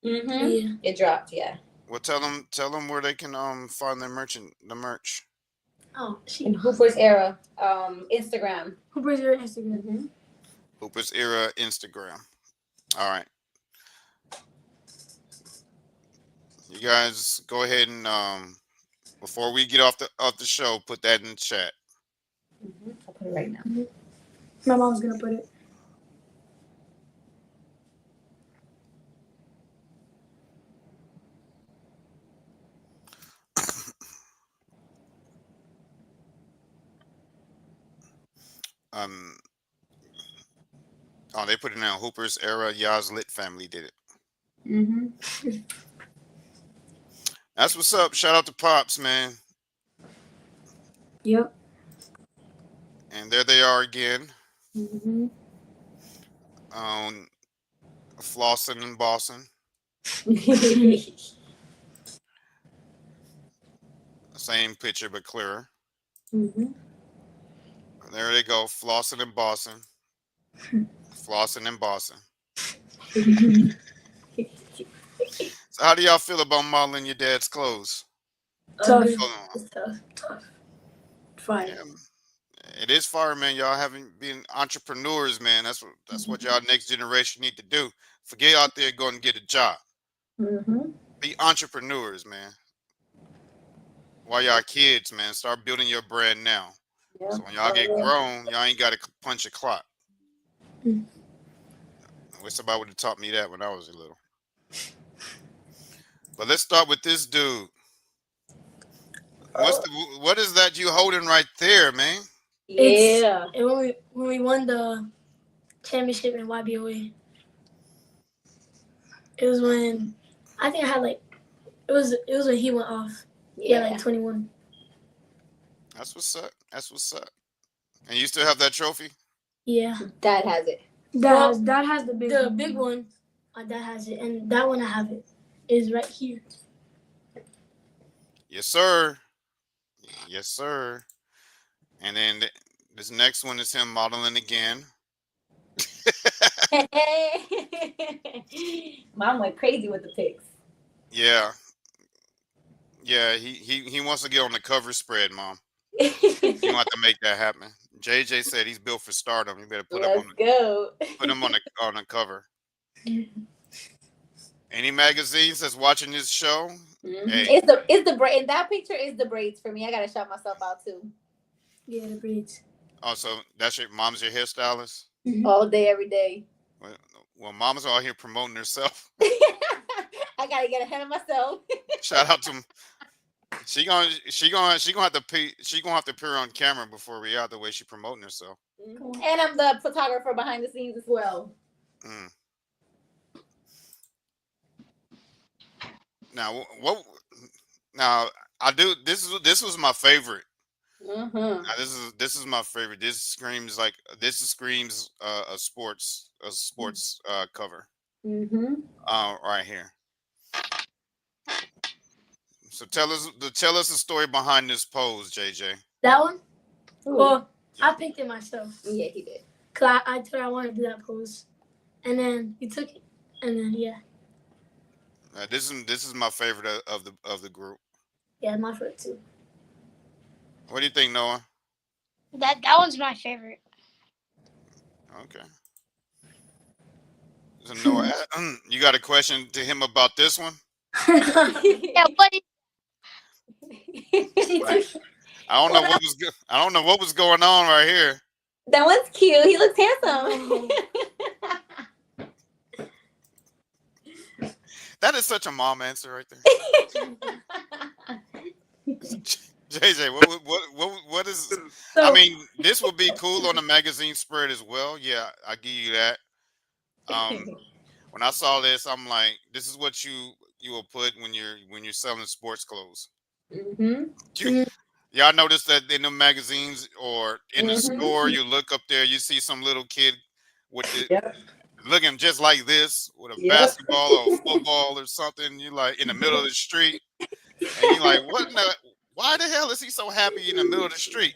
Mm-hmm. Yeah. It dropped. Yeah. Well, tell them where they can find the merch. Oh, In Hooper's Era, Instagram. Hooper Zero Instagram. Mm-hmm. Hooper's Era Instagram. All right, you guys go ahead and before we get off the show, put that in the chat. Mm-hmm. I'll put it right now. My mom's gonna put it. Um, oh, they put it now. Hooper's Era. Yaz Lit family did it. Mm-hmm. That's what's up. Shout out to Pops, man. Yep. And there they are again. Mm-hmm. Flossing and bossing. Same picture but clearer. Mm-hmm. There they go, flossing and bossing. Flossing and bossing. So how do y'all feel about modeling your dad's clothes? Tough. Oh, It's tough. Fine. yeah, it is fire, man. Y'all haven't been entrepreneurs, man. That's what y'all next generation need to do. Forget out there going and get a job. Mm-hmm. Be entrepreneurs, man. While y'all kids, man, start building your brand now. Yeah. So when y'all get grown, y'all ain't got to punch a clock. Mm. I wish somebody would have taught me that when I was little. But let's start with this dude. What is that you holding right there, man? Yeah. And when we won the championship in YBOA, it was when I think I had it was when he went off. Yeah, like 21. That's what's up. That's what's up. And you still have that trophy? Yeah. Dad has it. Dad has the big The one. big one, my dad has it, and that one I have it. Is right here. Yes, sir. Yes, sir. And then this next one is him modeling again. Mom went crazy with the pics. Yeah. Yeah, he wants to get on the cover spread, Mom. You want to make that happen. JJ said he's built for stardom. You better put him on the cover. Any magazines that's watching this show? Mm-hmm. Hey. It's the braid. In that picture is the braids for me. I gotta shout myself out too. Yeah, the braids. Oh, so that's mom's your hairstylist? All day, every day. Well, mom's out here promoting herself. I gotta get ahead of myself. Shout out to him. She gonna have to appear on camera before we out the way she promoting herself. And I'm the photographer behind the scenes as well. Mm. Now what? Now I do. This was my favorite. Mm-hmm. Now this is my favorite. This screams a sports cover. Mm-hmm. Right here. So tell us the story behind this pose, JJ. That one? Ooh. Well, I picked it myself. Yeah, he did. Cause I told her I wanted to do that pose, and then he took it, and then yeah. This is my favorite of the group. Yeah, my favorite too. What do you think, Noah? That one's my favorite. Okay. So Noah, you got a question to him about this one? Yeah, what is Like, I don't know what was I don't know what was going on right here. That one's cute. He looks handsome. That is such a mom answer right there. JJ, what is? I So mean, this would be cool on the magazine spread as well. Yeah, I give you that. When I saw this, I'm like, this is what you will put when you're selling sports clothes. Mm-hmm. You, y'all notice that in the magazines or in the Mm-hmm. store, you look up there, you see some little kid with the Yep. looking just like this with a Yep. basketball or a football or something. You like in the middle of the street, and you're like, what? In the, why the hell is he so happy in the middle of the street?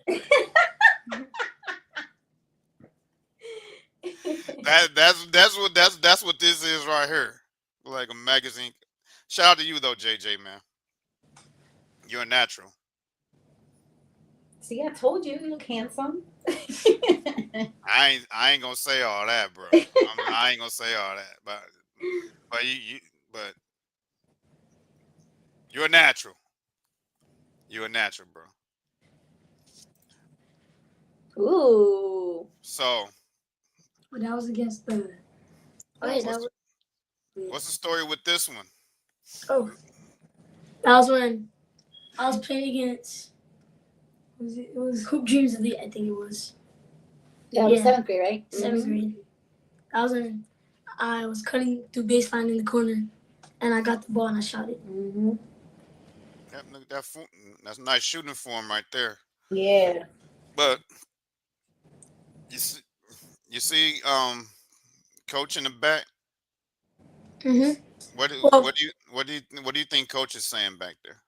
That's what this is right here, like a magazine. Shout out to you though, JJ, man. You're a natural. See, I told you, you look handsome. I ain't gonna say all that, bro. I ain't gonna say all that, but but you're a natural. You're a natural, bro. Ooh. So But that was against the. okay, what's the story with this one? that was when I was playing against It was Hoop Dreams Elite, I think it was. That was Yeah. 7th grade, right? 7th grade. That was when I was cutting through baseline in the corner, and I got the ball and I shot it. Mm-hmm. Yep, look at that's nice shooting form right there. Yeah. But you see, coach in the back. Mm-hmm. What Well, what do you think coach is saying back there?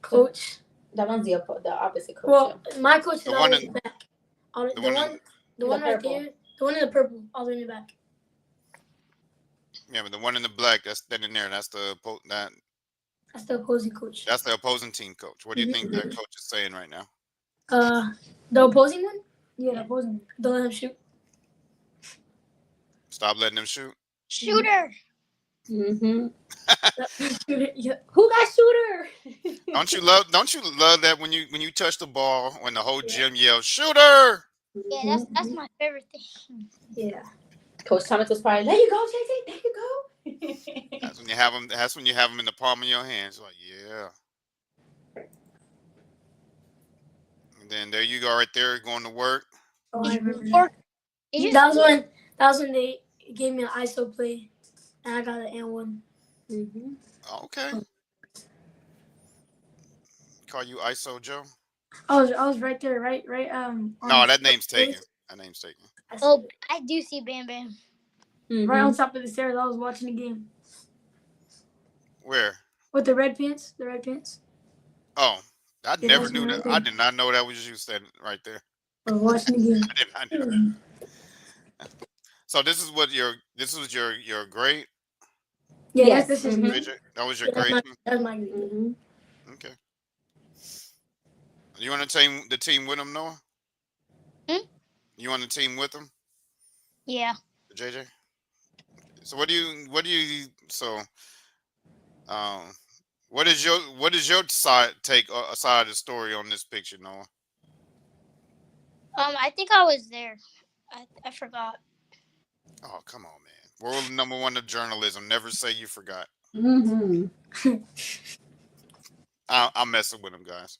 coach. That one's the opposite coach. Well, my coach is The one always in back. the one in The one right purple. there, the one in the purple, all the way in the back. yeah, but the one in the black that's standing there. That's the opposing coach. that's the opposing team coach. What do you think that coach is saying right now? The opposing one, yeah, the opposing. don't let him shoot. Stop letting them shoot. shooter? Mm-hmm. Yeah. Who got shooter? Don't you love that when you touch the ball when the whole gym yells shooter? Yeah, that's my favorite thing. Yeah. Coach Thomas was probably, there you go, JJ, there you go. That's when you have them. That's when you have them in the palm of your hands. Like yeah. And then there you go, right there, going to work. Oh, I remember Or that. did That was when they gave me an ISO play, and I got an N1. Mm-hmm. Okay. Call you ISO Joe? I was right there, right. No, that name's taken. That name's taken. Oh, I do see Bam Bam. Right on top of the stairs. I was watching the game Where? with the red pants. The red pants. Oh, I Yeah, never that's knew me that. right there. I did not know that was you standing right there. I was watching the game. I did not know that. So this is what your grade? Yeah, Yes. this is Mhm. me. JJ? That was your That's grade? my grade. Mm-hmm. Okay. You on the team with him, Noah? Hmm? You on the team with him, Yeah. JJ? So um what is your side take aside of the story on this picture, Noah? I think I was there. I forgot. Oh, come on, man. World #1 of journalism. Never say you forgot. Mm-hmm. I'm messing with him, guys.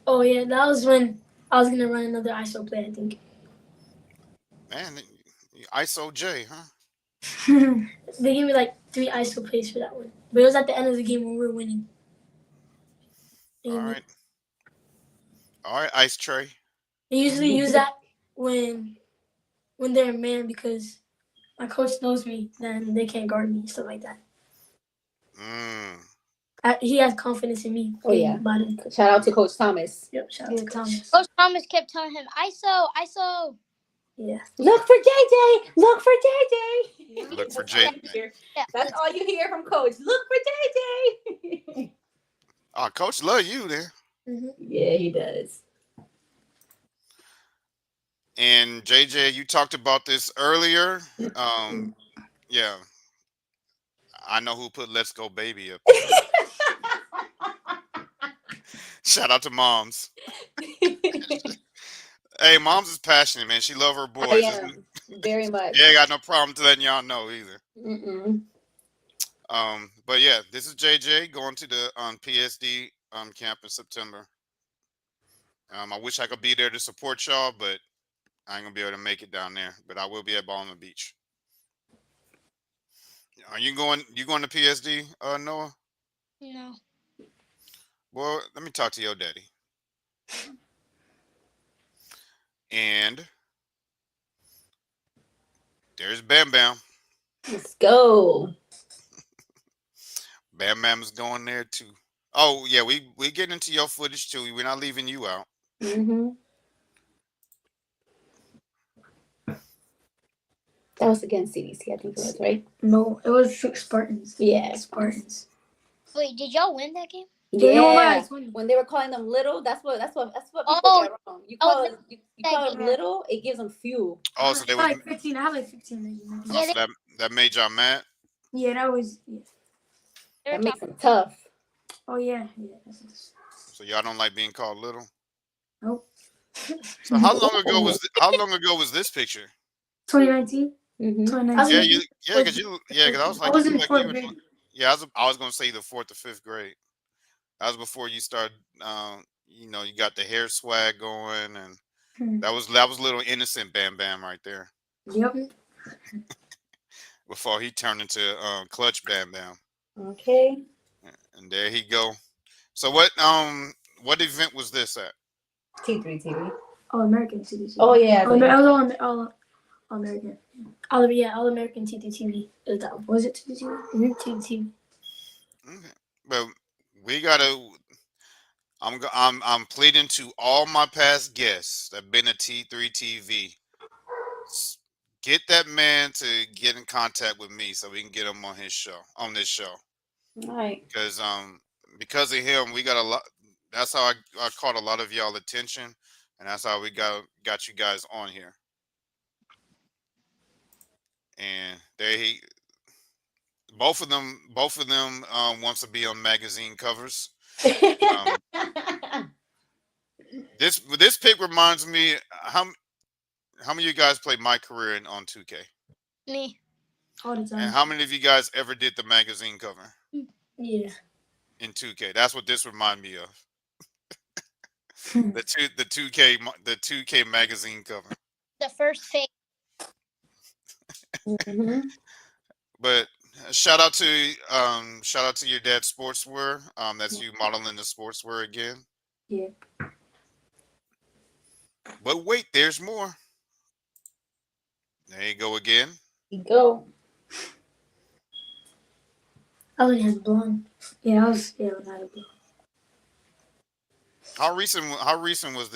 Oh yeah, that was when I was gonna run another ISO play. I think Man, ISO J, huh? they gave me like 3 ISO plays for that one, but it was at the end of the game when we were winning. All right. All right, Ice Tray. They usually use that when they're a man because my coach knows me, then they can't guard me, stuff like that. He has confidence in me. Oh, yeah. Body. Shout out to Coach Thomas. Yep. Shout out to Thomas. Coach Thomas kept telling him, ISO. Yeah. Look for JJ. Look for JJ. Look for That's all I JJ. hear. Yeah. That's all you hear from Coach. Look for JJ. Oh, Coach love you there. Mm-hmm. Yeah, he does. And JJ, you talked about this earlier. Um, yeah, I know who put "Let's Go Baby" up there. Shout out to moms. Hey, moms is passionate, man. She love her I boys. am very much. Yeah, got no problem to letting y'all know either. Mm-mm. But yeah, this is JJ going to the PSD camp in September. I wish I could be there to support y'all, but I ain't gonna be able to make it down there. But I will be at Ballina Beach. Are you going? You going to PSD, Noah? No. Well, let me talk to your daddy. And there's Bam Bam. Let's go. Bam Bam is going there too. Oh yeah, we getting into your footage too. We're not leaving you out. Mm-hmm. That was against CDC, I think it was, right? No, it was Spartans. Yeah. Spartans. Wait, did y'all win that game? They won't let Yeah. us win. When they were calling them little, that's what people Oh, get wrong. You oh, call that- them you that call game. them little, it gives them fuel. Oh, so I they had was. like 15. I had like 15. Oh, Yeah, so that made y'all mad. Yeah, that was. Yeah. they were That makes talking. them tough. Oh yeah. So y'all don't like being called little. Nope. So how long ago was this picture? 2019. Mm-hmm. 2019. Because I was I like was you in like fourth you. grade. I was gonna say the fourth or fifth grade. That was before you started. You got the hair swag going, and that was little innocent Bam Bam right there. Yep. Before he turned into Clutch Bam Bam, Okay. and there he go. So what event was this at? T3 TV. All American CDC. Oh yeah. Oh, I was all American. All American TTTV. Was it TTTV? Mm-hmm. TTTV. Okay. But we gotta. I'm pleading to all my past guests that been at T3 TV. Get that man to get in contact with me so we can get him on this show. All right. Because of him, we got a lot. That's how I caught a lot of y'all attention, and that's how we got you guys on here. And both of them wants to be on magazine covers. Um, this pick reminds me how many of you guys played My Career on 2K, Me. All the time. and how many of you guys ever did the magazine cover Yeah. in 2K? That's what this remind me of. The 2K magazine cover. The first page. Mm-hmm. But shout out to your dad sportswear. That's you modeling the sportswear again. Yeah. But wait, there's more. There you go again. You go. I only had blonde. Yeah, I was. Yeah, when I had blonde. How recent was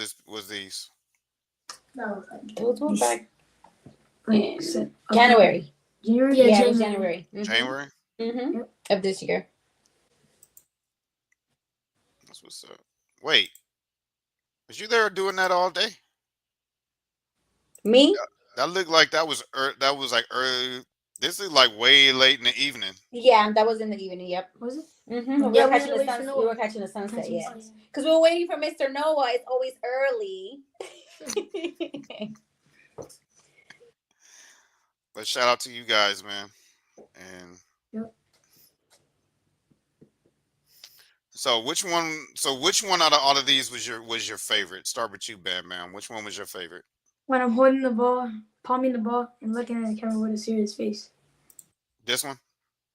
these? That was like. We'll go back. Like, January. January. Yeah, it was January. Mm-hmm. January? Mm-hmm. Yep. Of this year. That's what's up. Wait. Was you there doing that all day? Me? That looked like that was like early. This is like way late in the evening. Yeah, that was in the evening. Yep. Was it? Mm-hmm. Yeah, We were catching the sunset. Yeah. Because we were waiting for Mr. Noah. It's always early. But shout out to you guys, man. And Yep. so which one out of all of these was your favorite? Start with you, Bam Bam. Which one was your favorite? When I'm holding the ball, palming the ball, and looking at the camera with a serious face. This one?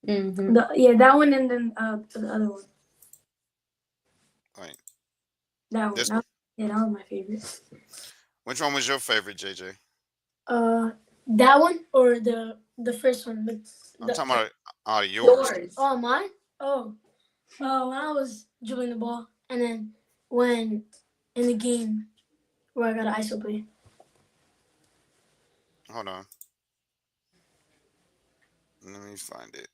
Mm-hmm. That one, and then the other one. Right. That one. This That was my favorite. Which one was your favorite, JJ? That one or the first one. I'm talking about out of yours. Oh, mine. When I was dribbling the ball, and then when in the game where I got an ISO play. Hold on. Let me find it.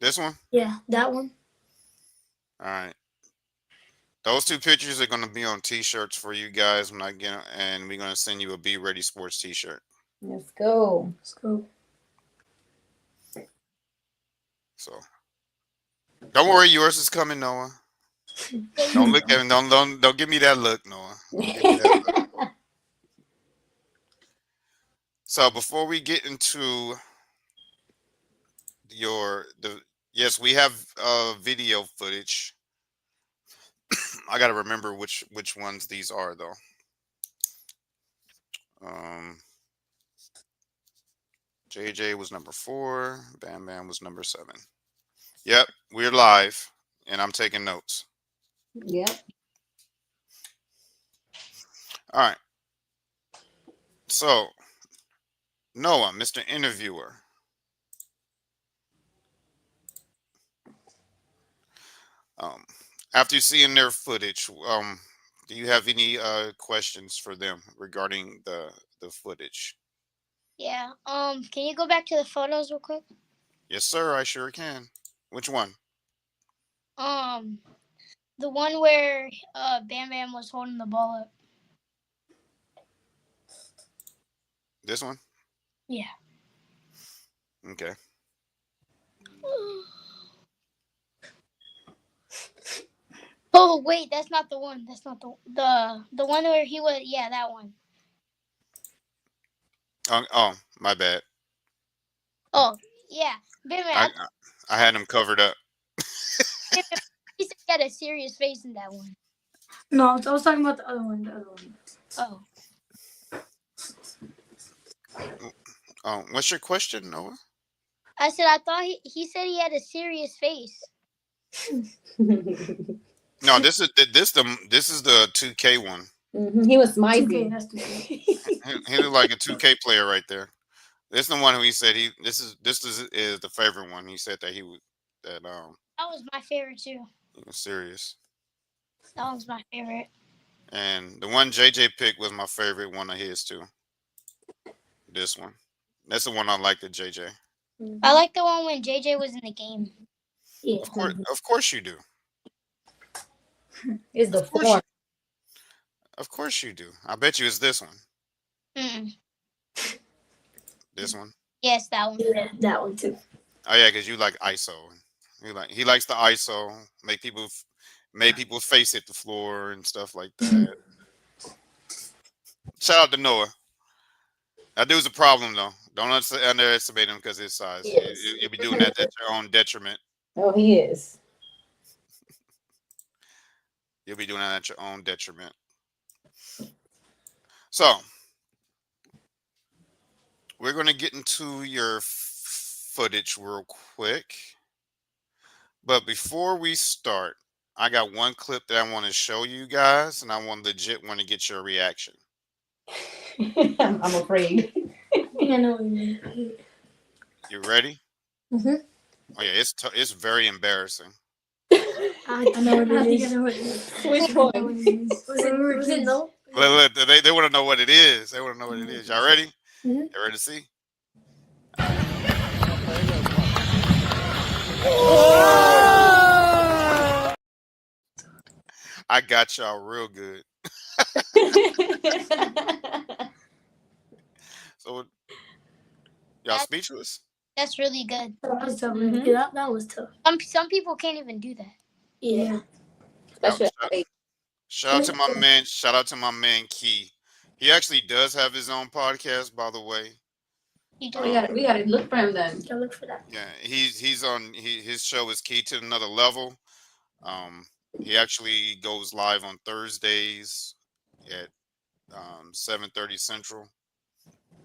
This one? Yeah, that one. All right. Those two pictures are going to be on T-shirts for you guys when I get, and we're going to send you a Be Ready Sports T-shirt. Let's go. Let's go. So don't worry, yours is coming, Noah. Don't look at me. Don't give me that look, Noah. Don't give me that look. So before we get into yes, we have video footage. I got to remember which ones these are though. JJ was number 4. Bam Bam was number 7. Yep, we're live, and I'm taking notes. Yep. All right. So, Noah, Mr. Interviewer. After seeing their footage, do you have any questions for them regarding the footage? Yeah. Can you go back to the photos real quick? Yes, sir. I sure can. Which one? The one where Bam Bam was holding the ball up. This one? Yeah. Okay. Oh wait, that's not the one. That's not the one where he was. Yeah, that one. Oh, my bad. Oh yeah, Bam Bam. I had him covered up. He said he had a serious face in that one. No, I was talking about the other one. Oh. What's your question, Noah? I said I thought he said he had a serious face. No, this is the 2K one. He was 2K, smizing. that's 2K. He looked like a 2K player right there. This is the one who he said this is the favorite one. He said that that was my favorite too. he was serious. That was my favorite. And the one JJ picked was my favorite one of his too. This one. That's the one I liked at JJ. I like the one when JJ was in the game. Yeah. Of course you do. It's the Of course form. Of course you do. I bet you it's this one. Mm-mm. This one. Yes, that one. Yeah, that one too. Oh yeah, because you like ISO. He likes the ISO. Make people face hit the floor and stuff like that. Shout out to Noah. That dude's a problem though. Don't underestimate him because of his size. Yes. You'll be doing that at your own detriment. Oh, he is. You'll be doing that at your own detriment. So we're gonna get into your footage real quick. But before we start, I got one clip that I want to show you guys, and I want to get your reaction. I'm afraid. I know what you mean. You ready? Mhm. Oh yeah, it's very embarrassing. I know what I it think I is. know what it is. Which I know one? what it is. Was it no? Look, they want to know what it is. They want to know what it is. Y'all ready? Mhm. You ready to see? I got y'all real good. So y'all speechless? That's really good. That was tough. Mhm. Yeah, that was tough. Some people can't even do that. Yeah. Especially Shout out to my man. Shout out to my man Key. He actually does have his own podcast, by the way. You we do. gotta look for him then. Gotta look for that. Yeah, he's on. His show is Key to Another Level. He actually goes live on Thursdays at 7:30 Central.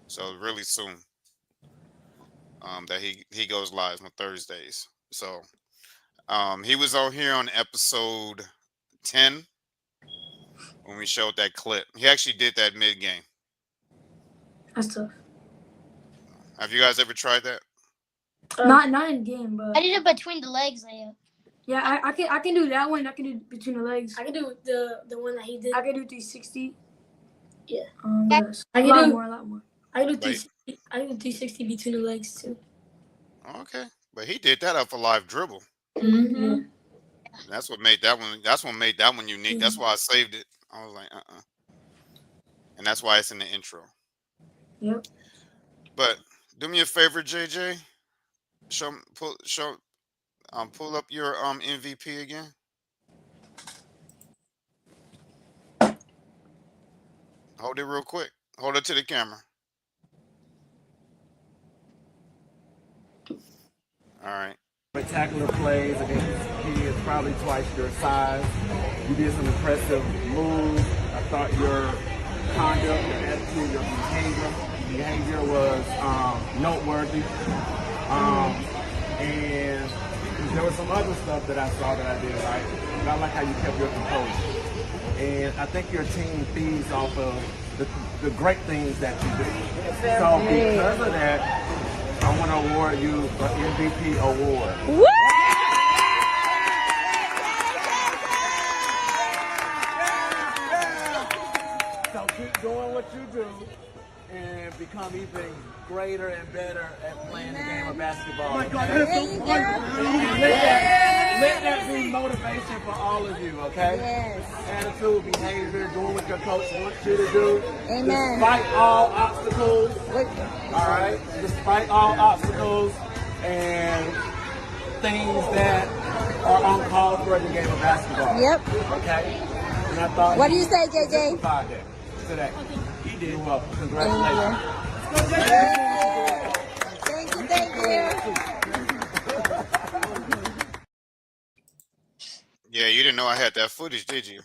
So really soon. That he goes live on Thursdays. So he was out here on episode 10 when we showed that clip. He actually did that mid game. That's tough. Have you guys ever tried that? Not in game, but I did it between the legs layup. yeah, I can do that one. I can do between the legs. I can do the one that he did. I can do 360. Yeah. What else? I A can lot do more. A lot more. I can do Wait. 360. I can do 360 between the legs too. Okay, but he did that off a live dribble. Mm-hmm. That's what made that one. That's what made that one unique. That's why I saved it. I was like, and that's why it's in the intro. Yep. But do me a favor, JJ. Pull up your MVP again. Hold it real quick. Hold it to the camera. All right. Spectacular plays against kids probably twice your size. You did some impressive moves. I thought your conduct, your attitude, your behavior was noteworthy. And there was some other stuff that I saw that I didn't like. But I like how you kept your composure. And I think your team feeds off of the great things that you do. So because of that, I want to award you an MVP award. Woo! So keep doing what you do and become even greater and better at playing the game of basketball. Oh my God, let that be motivation for all of you, okay? Yes. Attitude, behavior, doing what your coach wants you to do. Amen. Despite all obstacles. All right? Despite all obstacles and things that are uncalled for in the game of basketball. Yep. Okay? And I thought What do you say, JJ? simplified that today. He did. You're welcome. Congratulations. Thank you. Yeah, you didn't know I had that footage, did you?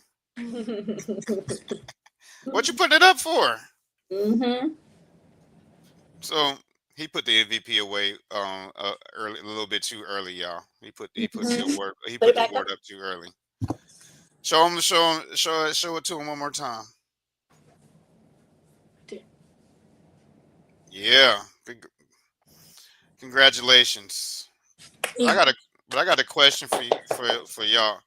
What you putting it up for? Mm-hmm. So he put the MVP away early, a little bit too early, y'all. He put the award Put it back award up too early. Show it to him one more time. Yeah. Congratulations. I got a question for y'all.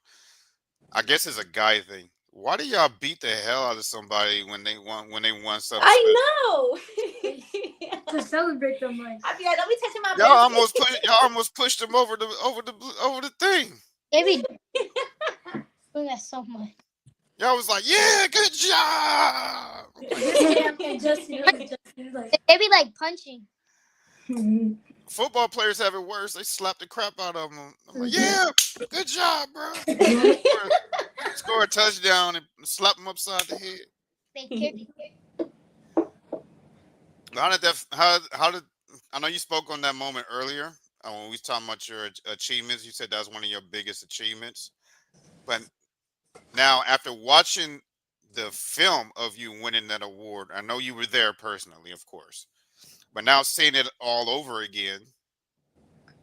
I guess it's a guy thing. Why do y'all beat the hell out of somebody when they won something? I know. To celebrate them, like. I'd be like, don't be touching my Y'all almost pushed him over the thing. Maybe doing that so much. Y'all was like, yeah, good job. And Justin, like. Maybe like punching. Football players have it worse. They slap the crap out of them. I'm like, yeah, good job, bro. Score a touchdown and slap them upside the head. They kick. How did I know you spoke on that moment earlier when we was talking about your achievements? You said that was one of your biggest achievements. But now, after watching the film of you winning that award, I know you were there personally, of course. But now seeing it all over again,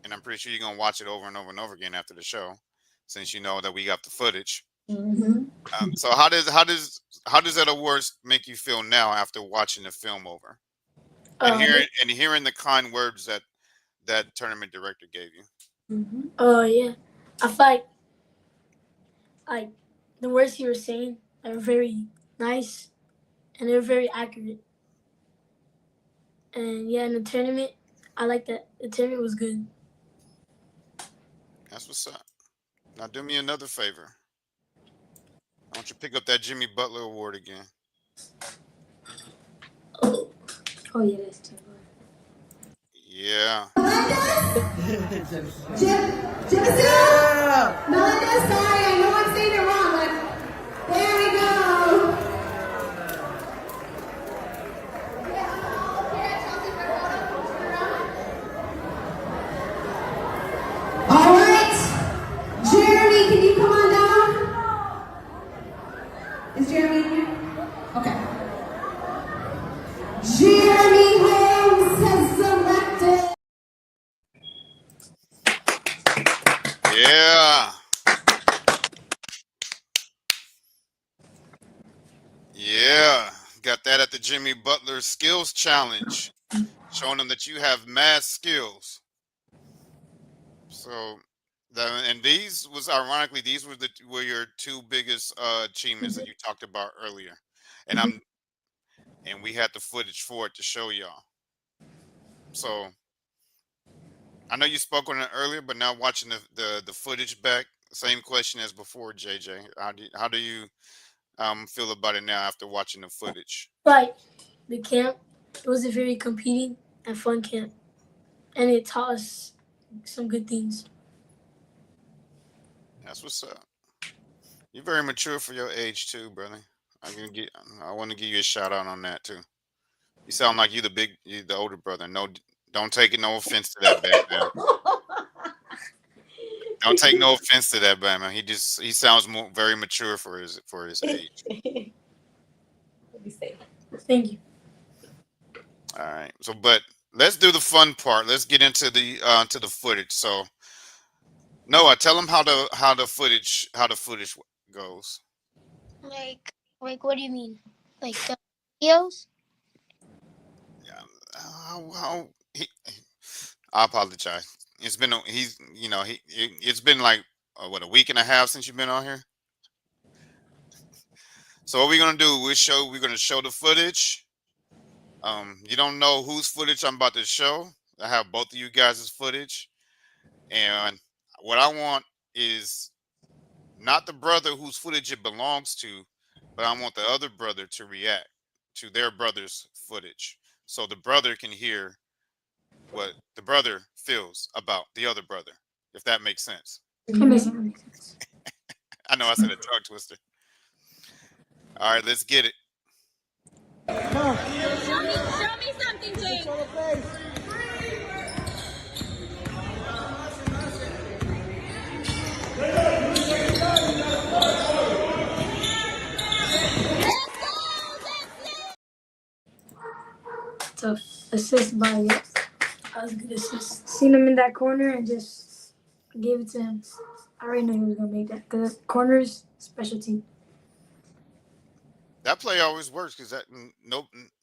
and I'm pretty sure you're gonna watch it over and over and over again after the show, since you know that we got the footage. Mm-hmm. So how does that award make you feel now after watching the film over and hearing the kind words that tournament director gave you? Mm-hmm. Oh yeah, I feel like the words you were saying are very nice and they're very accurate. And yeah, in the tournament, I like that the tournament was good. That's what's up. Now do me another favor. I want you to pick up that Jimmy Butler award again. Oh yeah, that's too much. Yeah. Melendez, sorry, I know I'm saying it wrong, but there we go. All right, Jeremy, can you come on down? Is Jeremy here? Okay. Jeremy Holmes has selected. Yeah. Yeah. Got that at the Jimmy Butler Skills Challenge. Showing them that you have math skills. So and these was ironically these were your two biggest achievements that you talked about earlier. And we had the footage for it to show y'all. So I know you spoke on it earlier, but now watching the footage back, same question as before, JJ. How do you feel about it now after watching the footage? Like the camp, it was a very competing and fun camp, and it taught us some good things. That's what's up. You're very mature for your age too, brother. I want to give you a shout out on that too. You sound like you the older brother. No, don't take it no offense to that, Bam Bam. Don't take no offense to that, Bam Bam. He sounds very mature for his age. Let me see. Thank you. All right. So, but let's do the fun part. Let's get into the to the footage. So, Noah, tell them how the footage goes. Like what do you mean? Like the videos? Yeah. How he? I apologize. It's been it's been like what, a week and a half since you've been on here. So what we're gonna do? We're gonna show the footage. You don't know whose footage I'm about to show. I have both of you guys' footage, and what I want is not the brother whose footage it belongs to, but I want the other brother to react to their brother's footage, so the brother can hear what the brother feels about the other brother, if that makes sense. It makes sense. I know I said a tongue twister. All right, let's get it. Show me something, Jake. Tough assist by you. That was a good assist. Seen him in that corner and just gave it to him. I already knew he was gonna make that because corners specialty. That play always works because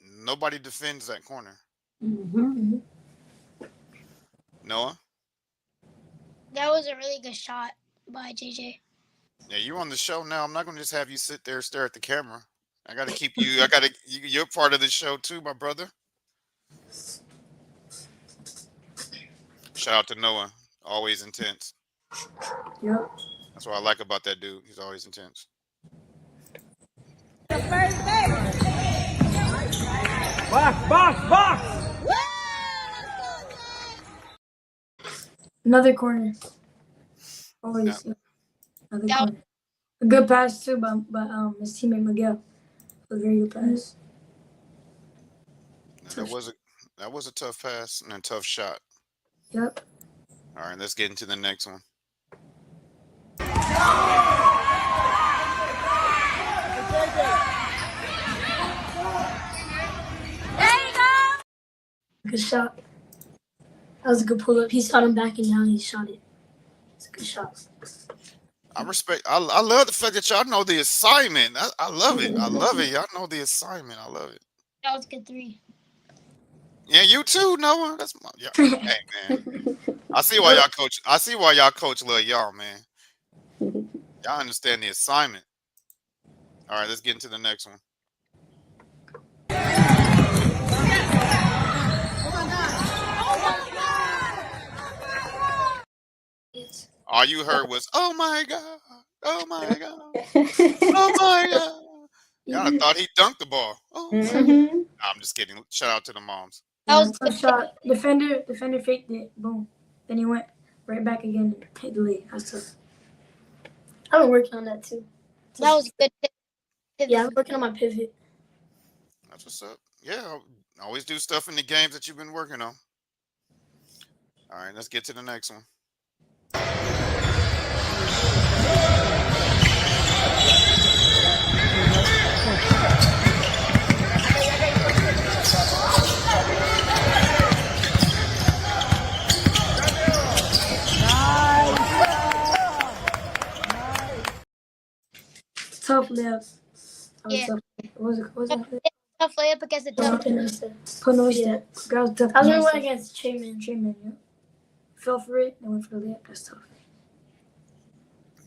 nobody defends that corner. Mm-hmm. Noah, That was a really good shot by JJ. yeah, you on the show now. I'm not gonna just have you sit there and stare at the camera. I gotta keep you. I gotta. You're part of the show too, my brother. Shout out to Noah. Always intense. Yep. That's what I like about that dude. He's always intense. Box! Another corner. Always. Yeah. Another That corner. A good pass too, by his teammate Miguel. A very good pass. That was a tough pass and a tough shot. Yep. All right, let's get into the next one. Good shot. That was a good pull up. He saw him backing down. He shot it. It's a good shot. I love the fact that y'all know the assignment. I love it. I love it. Y'all know the assignment. I love it. That was a good 3. Yeah, you too, Noah. That's my hey man. I see why y'all coach love y'all, man. Y'all understand the assignment. All right, let's get into the next one. All you heard was, "Oh my god! Oh my god! Oh my god!" Y'all thought he dunked the ball. Oh my god. Nah, I'm just kidding. Shout out to the moms. That was Tough shot. Defender faked it. Boom. Then he went right back again and hit the lead. That's tough. I've been working on that too. that was good. Yeah, I'm working on my pivot. That's what's up. Yeah, always do stuff in the games that you've been working on. All right, let's get to the next one. Tough layup. Yeah. Tough. What was that? Tough layup against a tough. Panoista. That was tough. I was gonna win against Chayman. Yeah. Fell for it and went for the layup. That's tough.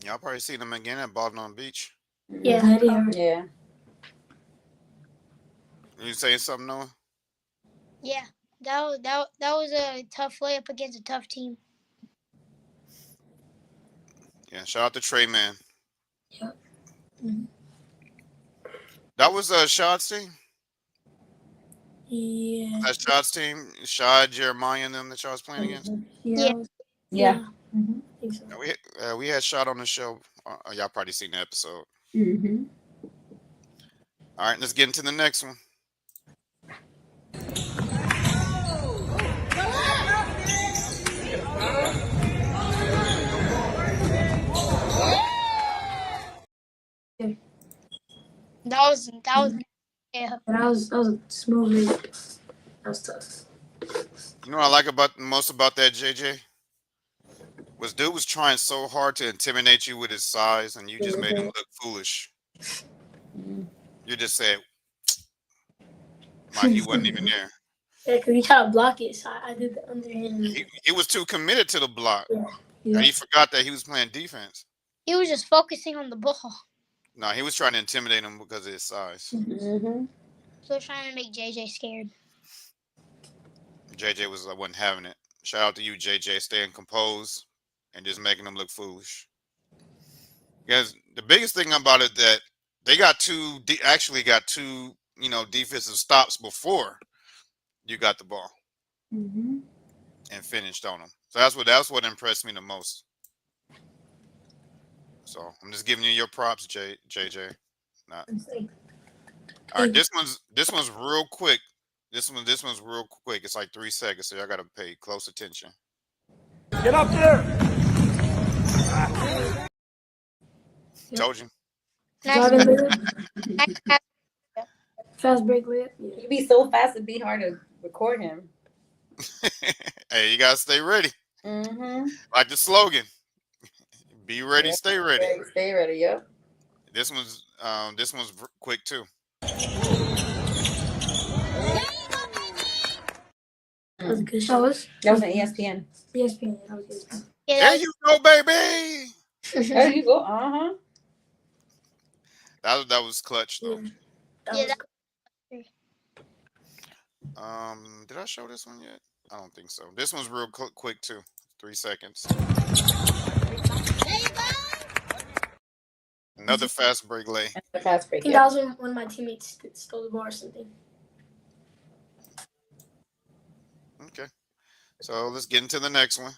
Y'all probably seen him again at Baldwin Beach. Yeah. Yeah. You saying something, Noah? Yeah. That was a tough layup against a tough team. Yeah, shout out to Trey, man. Yep. Mhm. That was Shad's team. Yeah. That Shad's team, Shad, Jeremiah, and them that y'all was playing against. Yeah. Yeah. Yeah. I think so. We had Shad on the show. Y'all probably seen the episode. Mm-hmm. All right, let's get into the next one. That was yeah. That was a smooth read. That was tough. You know what I like most about that, JJ? Was dude was trying so hard to intimidate you with his size, and you just made him look foolish. You just said like he wasn't even there. Yeah, because he tried to block it, so I did the underhand. He was too committed to the block, Yeah. and he forgot that he was playing defense. He was just focusing on the ball. No, he was trying to intimidate him because of his size. Mm-hmm. So trying to make JJ scared. JJ wasn't having it. Shout out to you, JJ, staying composed and just making them look foolish. Because the biggest thing about it that they got two defensive stops before you got the ball Mm-hmm. and finished on them. So that's what impressed me the most. So I'm just giving you your props, JJ. All right, this one's real quick. This one's real quick. It's like 3 seconds, so y'all gotta pay close attention. Get up there. Told you. Nice. Driving layup, fast break layup. Yeah. He'd be so fast it'd be hard to record him. Hey, you gotta stay ready. Mm-hmm. Like the slogan. Be ready, stay ready. Stay ready, yep. This one's quick too. That was a good That shot. was That was an ESPN. ESPN. That was ESPN. Yeah, There you go, baby. There you go. Uh-huh. That was clutch though. That Yeah, was Did I show this one yet? I don't think so. This one's real quick too. 3 seconds. Another fast break lay. The fast I break. think Yep. that was when my teammates stole the ball or something. Okay. So let's get into the next one.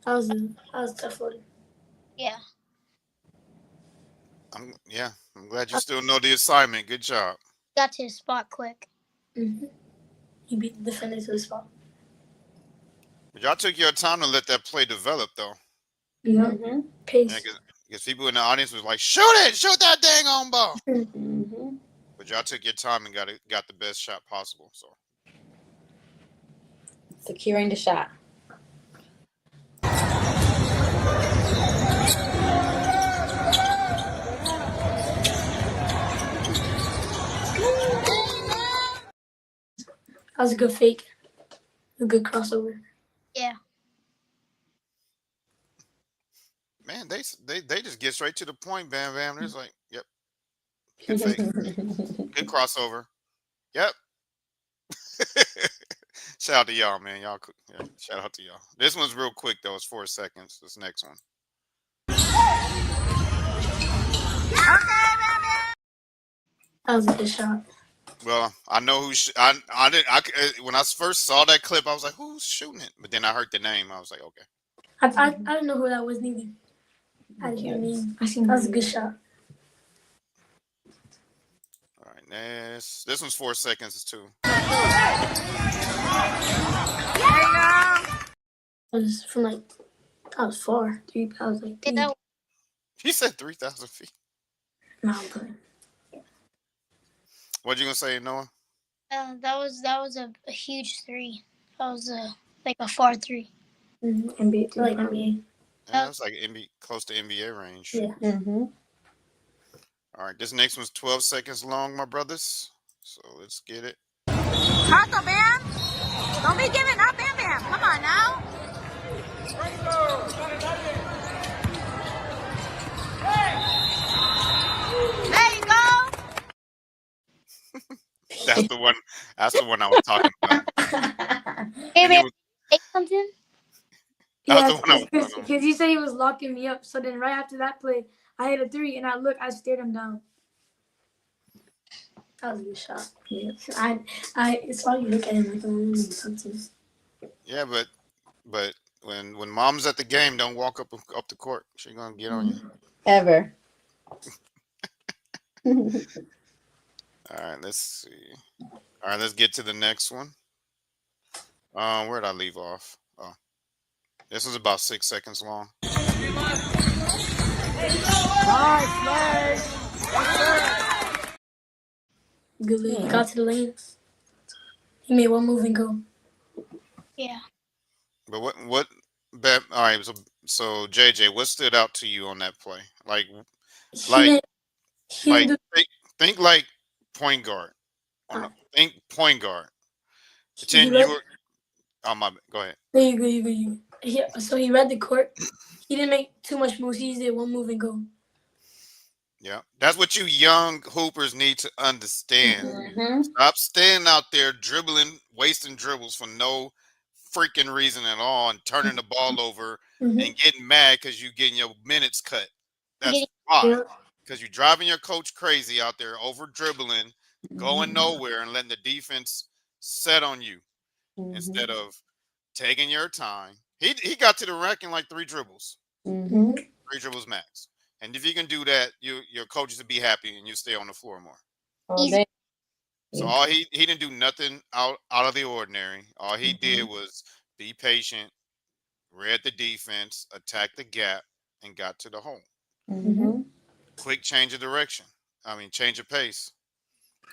That was a tough one. yeah. I'm glad you still know the assignment. Good job. Got to his spot quick. Mm-hmm. He beat the defender to the spot. But y'all took your time to let that play develop though. Yeah. Mm-hmm. Pace. Because people in the audience was like, shoot that dang on ball. Mm-hmm. But y'all took your time and got the best shot possible. So Securing the shot. That was a good fake. A good crossover. Yeah. man, they just get straight to the point, Bam Bam. They're just like, yep. Good fake. Good crossover. Yep. Shout out to y'all, man. Shout out to y'all. This one's real quick though. It's 4 seconds. This next one. That was a good shot. Well, I know who. When I first saw that clip, I was like, "Who's shooting it?" But then I heard the name. I was like, "Okay." I didn't know who that was neither. I didn't hear the name. I seen That was a good shot. All right, this one's 4 seconds too. That was from like, that was far. I was like, Yeah, that, He said 3,000 feet. no, I'm good. What you gonna say, Noah? that was a huge three. That was like a 4-3. NBA too. Like NBA. Yeah, it's like close to NBA range. Yeah. Mm-hmm. All right, this next one's 12 seconds long, my brothers. So let's get it. Hot, man. Don't be giving up, Bam Bam. Come on now. There you go. That's the one. That's the one I was talking about. Hey, And you man, was, say something. that was Yeah, the one I was talking about. because he said he was locking me up. So then right after that play, I hit a 3, and I stared him down. That was a good shot. Yeah. I saw you look at him like something. Yeah, but when mom's at the game, don't walk up the court. She's gonna get on you. Ever. All right, let's see. All right, let's get to the next one. Where'd I leave off? Oh, this was about 6 seconds long. Good lead. He got to the lane. He made one move and go. Yeah. But all right, so JJ, what stood out to you on that play? Like He didn't do. think like point guard. Think point guard. He Pretend read. you were. Oh my. Go ahead. There you go. You go. So he read the court. He didn't make too much moves. He just did one move and go. Yeah, that's what you young hoopers need to understand. Mm-hmm. Stop standing out there dribbling, wasting dribbles for no freaking reason at all, and turning the ball over and getting mad because you getting your minutes cut. That's why. Yeah. Because you're driving your coach crazy out there, over dribbling, going nowhere, and letting the defense set on you instead of taking your time. He got to the rack in like 3 dribbles. 3 dribbles max. And if you can do that, your coaches will be happy and you stay on the floor more. Easy. So all he didn't do nothing out of the ordinary. All he did was be patient, read the defense, attack the gap, and got to the hole. Quick change of direction. I mean, change of pace.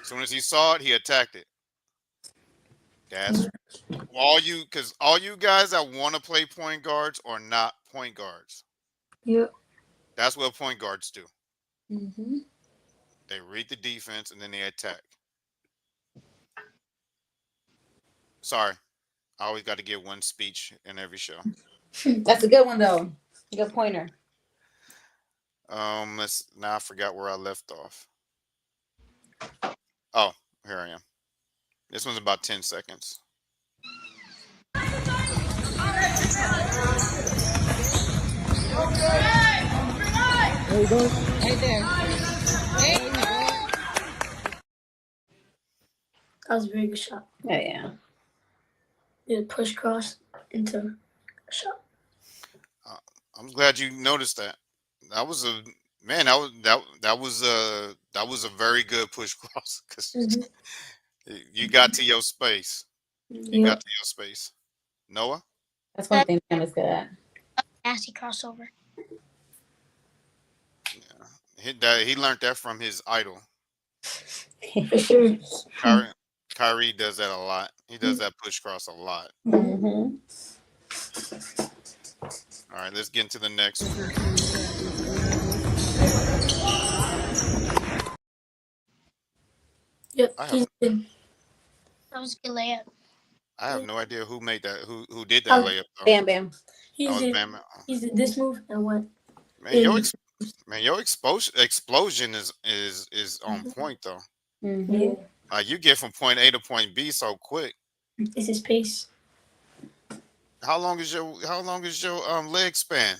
As soon as he saw it, he attacked it. That's because all you guys that want to play point guards are not point guards. Yep. That's what point guards do. They read the defense and then they attack. Sorry, I always got to give one speech in every show. That's a good one though. Good pointer. Now I forgot where I left off. Oh, here I am. This one's about 10 seconds. There you go. Right there. That was a very good shot. Yeah. Did push cross into a shot. I'm glad you noticed that. That was a man. That was a very good push cross because you got to your space. You got to your space. Noah? That's one thing Bam is good at. Nasty crossover. Yeah. He learned that from his idol. For sure. Kyrie does that a lot. He does that push cross a lot. All right, let's get into the next one. Yep. He's good. That was a good layup. I have no idea who made that. Who did that layup? Though. Bam Bam. He did this move and what? Man, your explosion is on point though. Yeah. You get from point A to point B so quick. It's his pace. How long is your leg span?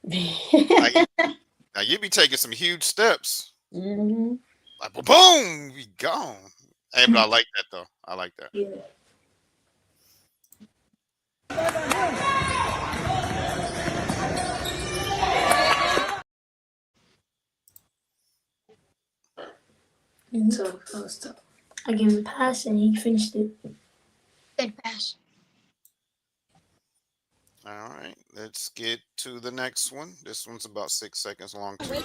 Now you be taking some huge steps. Like boom, be gone. Hey, but I like that though. I like that. Yeah. So that was tough. I gave him a pass and he finished it. Good pass. All right, let's get to the next one. This one's about 6 seconds long too. That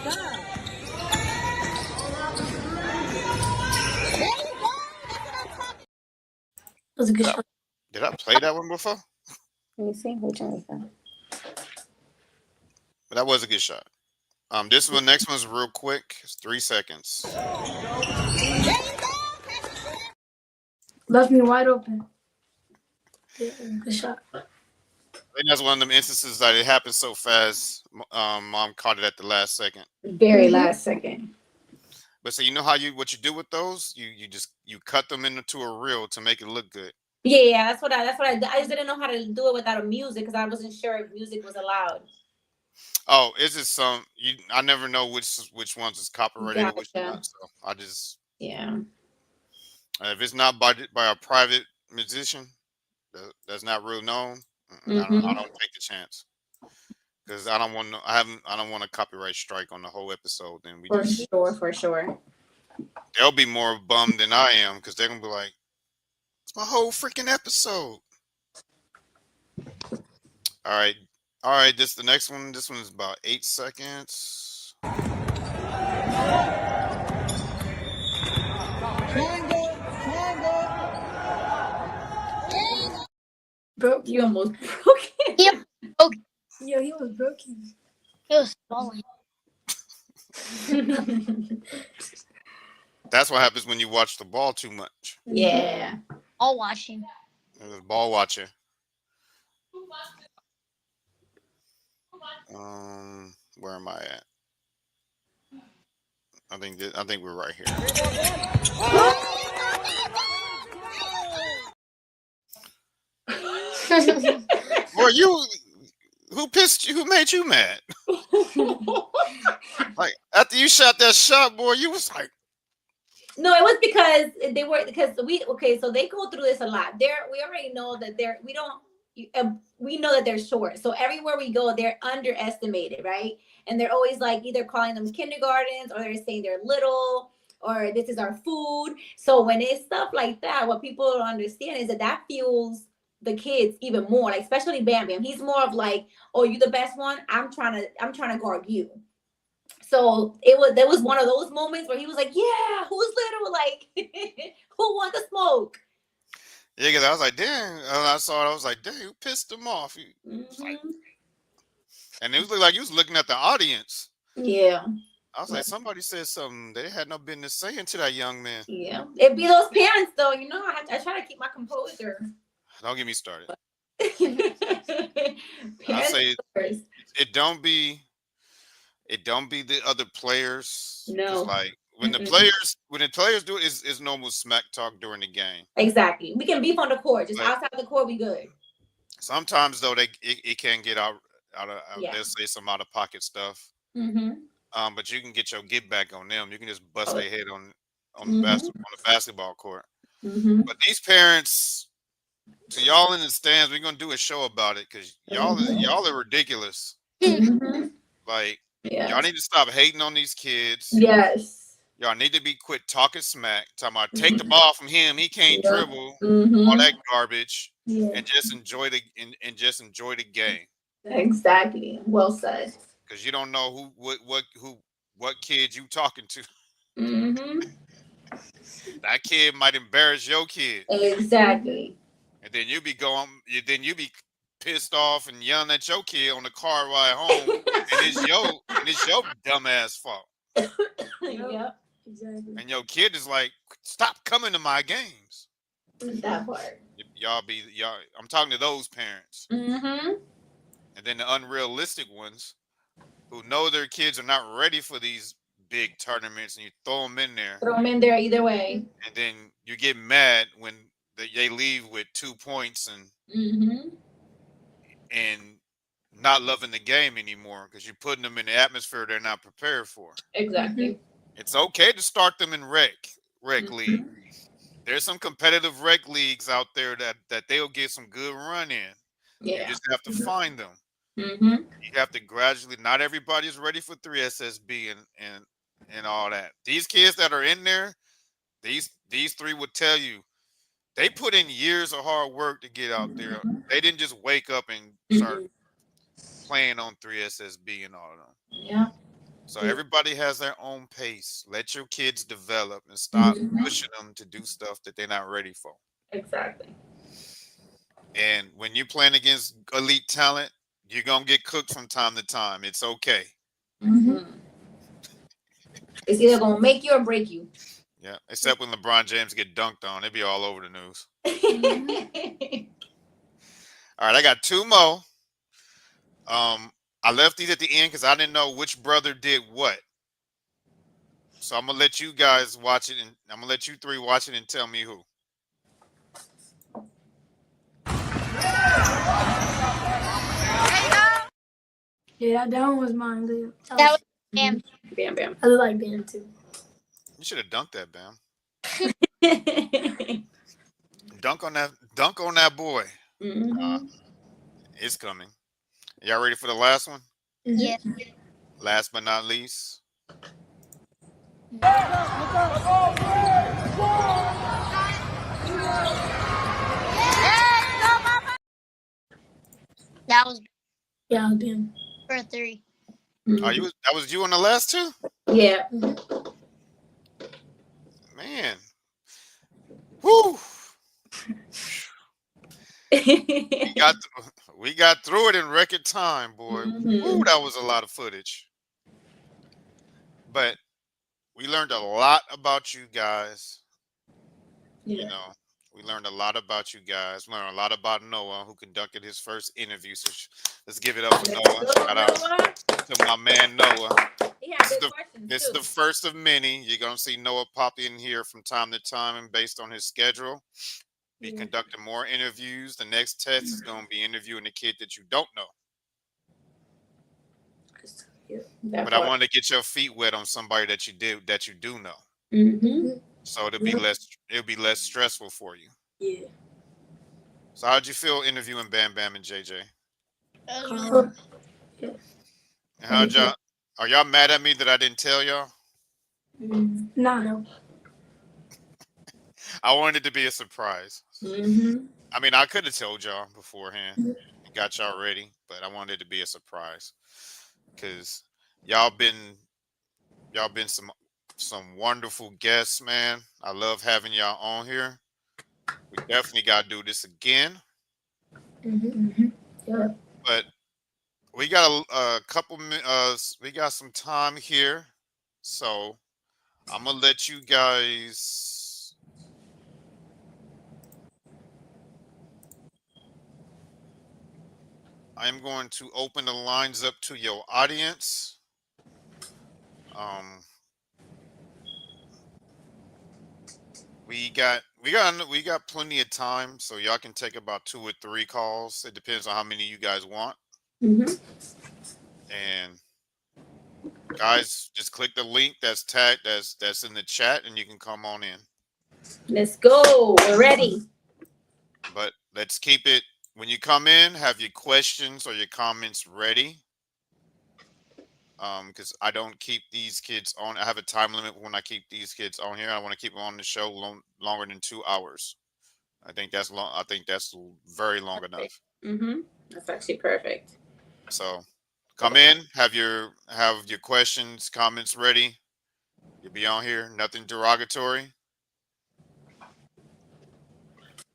was a good shot. Did I play that one before? Let me see which one is that. But that was a good shot. This one, next one's real quick. It's 3 seconds. Left me wide open. Yeah, good shot. I think that's one of them instances that it happened so fast. Mom caught it at the last second. Very last second. But so you know how what you do with those? You cut them into a reel to make it look good. Yeah, that's what I just didn't know how to do it without a music because I wasn't sure if music was allowed. Oh, is it some? I never know which ones is copyrighted and which Gotcha. not. So I just Yeah. if it's not by a private musician that's not real known, I Mm-hmm. don't take the chance because I don't want I don't want a copyright strike on the whole episode. Then we For just sure, for sure. they'll be more bummed than I am because they're gonna be like, it's my whole freaking episode. All right. All right, this the next one. This one is about 8 seconds. Broke. You almost broke it. Yep. Okay. Yo, he was broken. It was falling. That's what happens when you watch the ball too much. Yeah. All watching. Ball watching. Where am I at? I think we're right here. Boy, who pissed you? Who made you mad? Like after you shot that shot, boy, you was like, No, it was because so they go through this a lot. We already know that we know that they're short. So everywhere we go, they're underestimated, right? And they're always like either calling them kindergartens or they're saying they're little or this is our food. So when it's stuff like that, what people don't understand is that fuels the kids even more. Like especially Bam Bam, he's more of like, oh, you the best one. I'm trying to guard you. So there was one of those moments where he was like, yeah, who's little? Like, who want the smoke? yeah, because I was like, damn. And I saw it, I was like, damn, who pissed him off? Like, and it was like you was looking at the audience. Yeah. I was like, somebody said something they had no business saying to that young man. Yeah. It'd be those parents though, I try to keep my composure. Don't get me started. I Parents say first. it don't be the other players. No. Like when the players do it, it's normal smack talk during the game. Exactly. We can beef on the court. Just But outside the court, we good. sometimes though it can get out of Yeah. they'll say some out of pocket stuff. Mm-hmm. But you can get your get back on them. You can just bust Oh. their head on Mm-hmm. the basketball court. Mm-hmm. But these parents, to y'all in the stands, we're gonna do a show about it because y'all are ridiculous. Mm-hmm. Like Yeah. y'all need to stop hating on these kids. Yes. Y'all need to quit talking smack. Talking about take the ball from him. He can't Yeah. dribble. Mm-hmm. All that garbage. Yeah. And just enjoy the game. Exactly. Well said. Because you don't know what kid you talking to. Mm-hmm. That kid might embarrass your kid. Exactly. And then you be pissed off and yelling at your kid on the car ride home. and it's your dumbass fault. Yep. Exactly. And your kid is like, stop coming to my games. That part. Y'all I'm talking to those parents. Mm-hmm. And then the unrealistic ones who know their kids are not ready for these big tournaments and you throw them in there. Throw them in there either way. And then you get mad when they leave with 2 points Mm-hmm. and not loving the game anymore because you're putting them in the atmosphere they're not prepared for. Exactly. It's okay to start them in rec Mm-hmm. league. There's some competitive rec leagues out there that they'll get some good run in. Yeah. You just have to find them. Mm-hmm. You have to gradually. Not everybody's ready for 3SSB and all that. These kids that are in there, these three would tell you, they put in years of hard work to get out there. They didn't just wake up and start playing on 3SSB and all of them. Yeah. So everybody has their own pace. Let your kids develop and stop pushing them to do stuff that they're not ready for. Exactly. And when you're playing against elite talent, you're going to get cooked from time to time. It's okay. Mm-hmm. It's either going to make you or break you. Yeah, except when LeBron James get dunked on, it'd be all over the news. All right, I got two more. I left these at the end because I didn't know which brother did what. So I'm gonna let you guys watch it, and I'm gonna let you three watch it and tell me who. Yeah, that one was mine, Leo. That was Bam. Bam Bam. I look like Bam too. You should have dunked that, Bam. Dunk on that boy. Mhm. It's coming. Y'all ready for the last one? Yeah. Last but not least. That was Yeah, I was Bam. for 3. That was you on the last two? Yeah. Man. Whoo! We got through it in record time, boy. Woo, that was a lot of footage. But we learned a lot about you guys. Yeah. You know, we learned a lot about you guys. We learned a lot about Noah, who conducted his first interview. So let's give it up for Noah. Shout out to my man Noah. This is the first of many. You're gonna see Noah pop in here from time to time, and based on his schedule, be conducting more interviews. The next test is gonna be interviewing the kid that you don't know. But I wanted to get your feet wet on somebody that you do know. So it'll be less stressful for you. Yeah. So how'd you feel interviewing Bam Bam and JJ? And are y'all mad at me that I didn't tell y'all? No. I wanted it to be a surprise. I mean, I could have told y'all beforehand and got y'all ready, but I wanted it to be a surprise because y'all been some wonderful guests, man. I love having y'all on here. We definitely got to do this again. Yeah. But we got a couple we got some time here, so I'm gonna let you guys. I'm going to open the lines up to your audience. We got plenty of time, so y'all can take about 2 or 3 calls. It depends on how many you guys want. And guys, just click the link that's tagged that's in the chat, and you can come on in. Let's go. We're ready. But let's keep it. When you come in, have your questions or your comments ready. Because I don't keep these kids on. I have a time limit when I keep these kids on here. I want to keep them on the show longer than 2 hours. I think that's long. I think that's very long enough. That's actually perfect. So come in, have your questions, comments ready. You'll be on here. Nothing derogatory.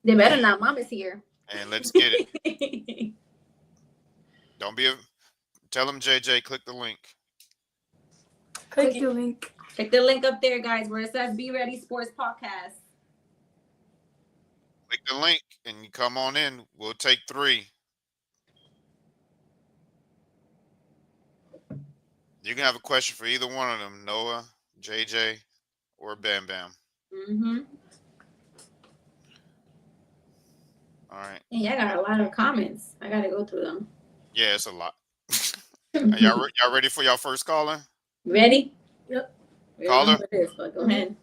They better not. Mom is here. And let's get it. Tell them, JJ, click the link. Click the link. Click the link up there, guys, where it says Be Ready Sports Podcast. Click the link and you come on in. We'll take 3. You can have a question for either one of them, Noah, JJ, or Bam Bam. All right. Yeah, I got a lot of comments. I got to go through them. Yeah, it's a lot. Are y'all ready for y'all first caller? Ready? Yep. Caller? Go ahead.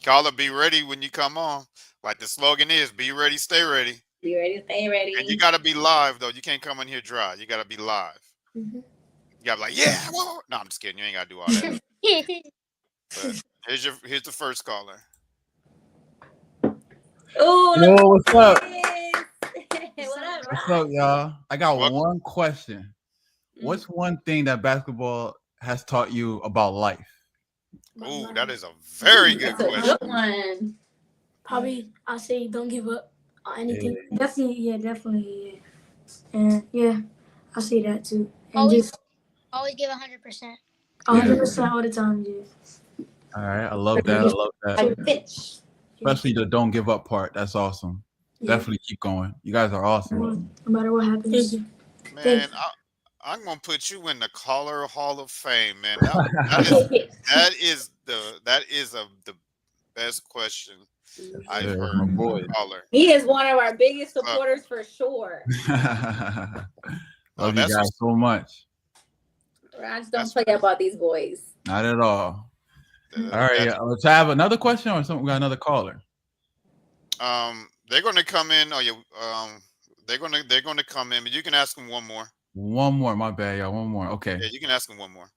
Caller, be ready when you come on. Like the slogan is, be ready, stay ready. Be ready, stay ready. And you got to be live, though. You can't come in here dry. You got to be live. You got to be like, yeah. Whoa. No, I'm just kidding. You ain't got to do all that. But here's the first caller. Oh, yo, what's up? What's up, y'all? I got one question. What's one thing that basketball has taught you about life? Oh, that is a very good question. Good one. Probably, I'll say don't give up on anything. Yeah. Definitely. And yeah, I'll say that too. And always give 100%. 100% all the time, yeah. All right, I love that. I love that. Finish. Especially the don't give up part. That's awesome. Yeah. Definitely keep going. You guys are awesome. No matter what happens. Man, I'm gonna put you in the Caller Hall of Fame, man. That is the best question I've Yeah, heard my from boy. a caller. He is one of our biggest supporters for sure. Love you guys so much. Raj, don't play about these boys. Not at all. All right, let's have another question or something. We got another caller. They're gonna come in. They're gonna come in, but you can ask them one more. One more, my bad, y'all. One more. Okay. Yeah, you can ask them one more.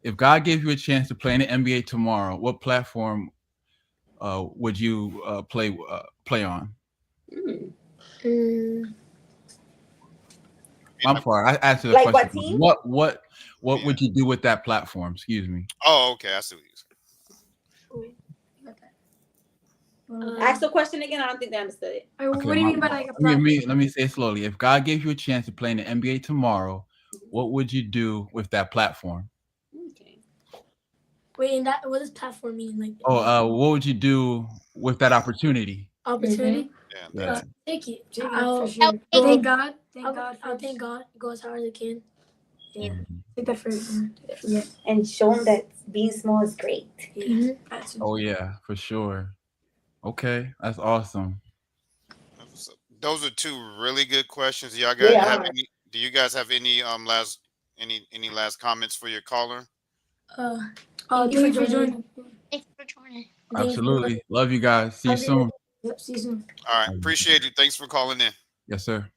If God gave you a chance to play in the NBA tomorrow, what platform would you play on? I'm sorry, I answered the like question. What Would you do with that platform? Excuse me. Oh, okay. I see what you're saying. Ask the question again. I don't think they understood it. Okay, what do you mean by like a platform? Let me say it slowly. If God gave you a chance to play in the NBA tomorrow, what would you do with that platform? Okay. Wait, and what does platform mean? Like, what would you do with that opportunity? Opportunity? Yeah. Take it. For sure. Thank God. Thank God. Go as hard as I can. Yeah. Take that first. Yeah. And show them that being small is great. Yeah. Oh yeah, for sure. Okay, that's awesome. Those are two really good questions. Y'all guys have any? Do you guys have any last comments for your caller? Thank you for joining. Thanks for joining. Absolutely. Love you guys. See you soon. Yep, see you soon. All right. Appreciate you. Thanks for calling in. Yes, sir.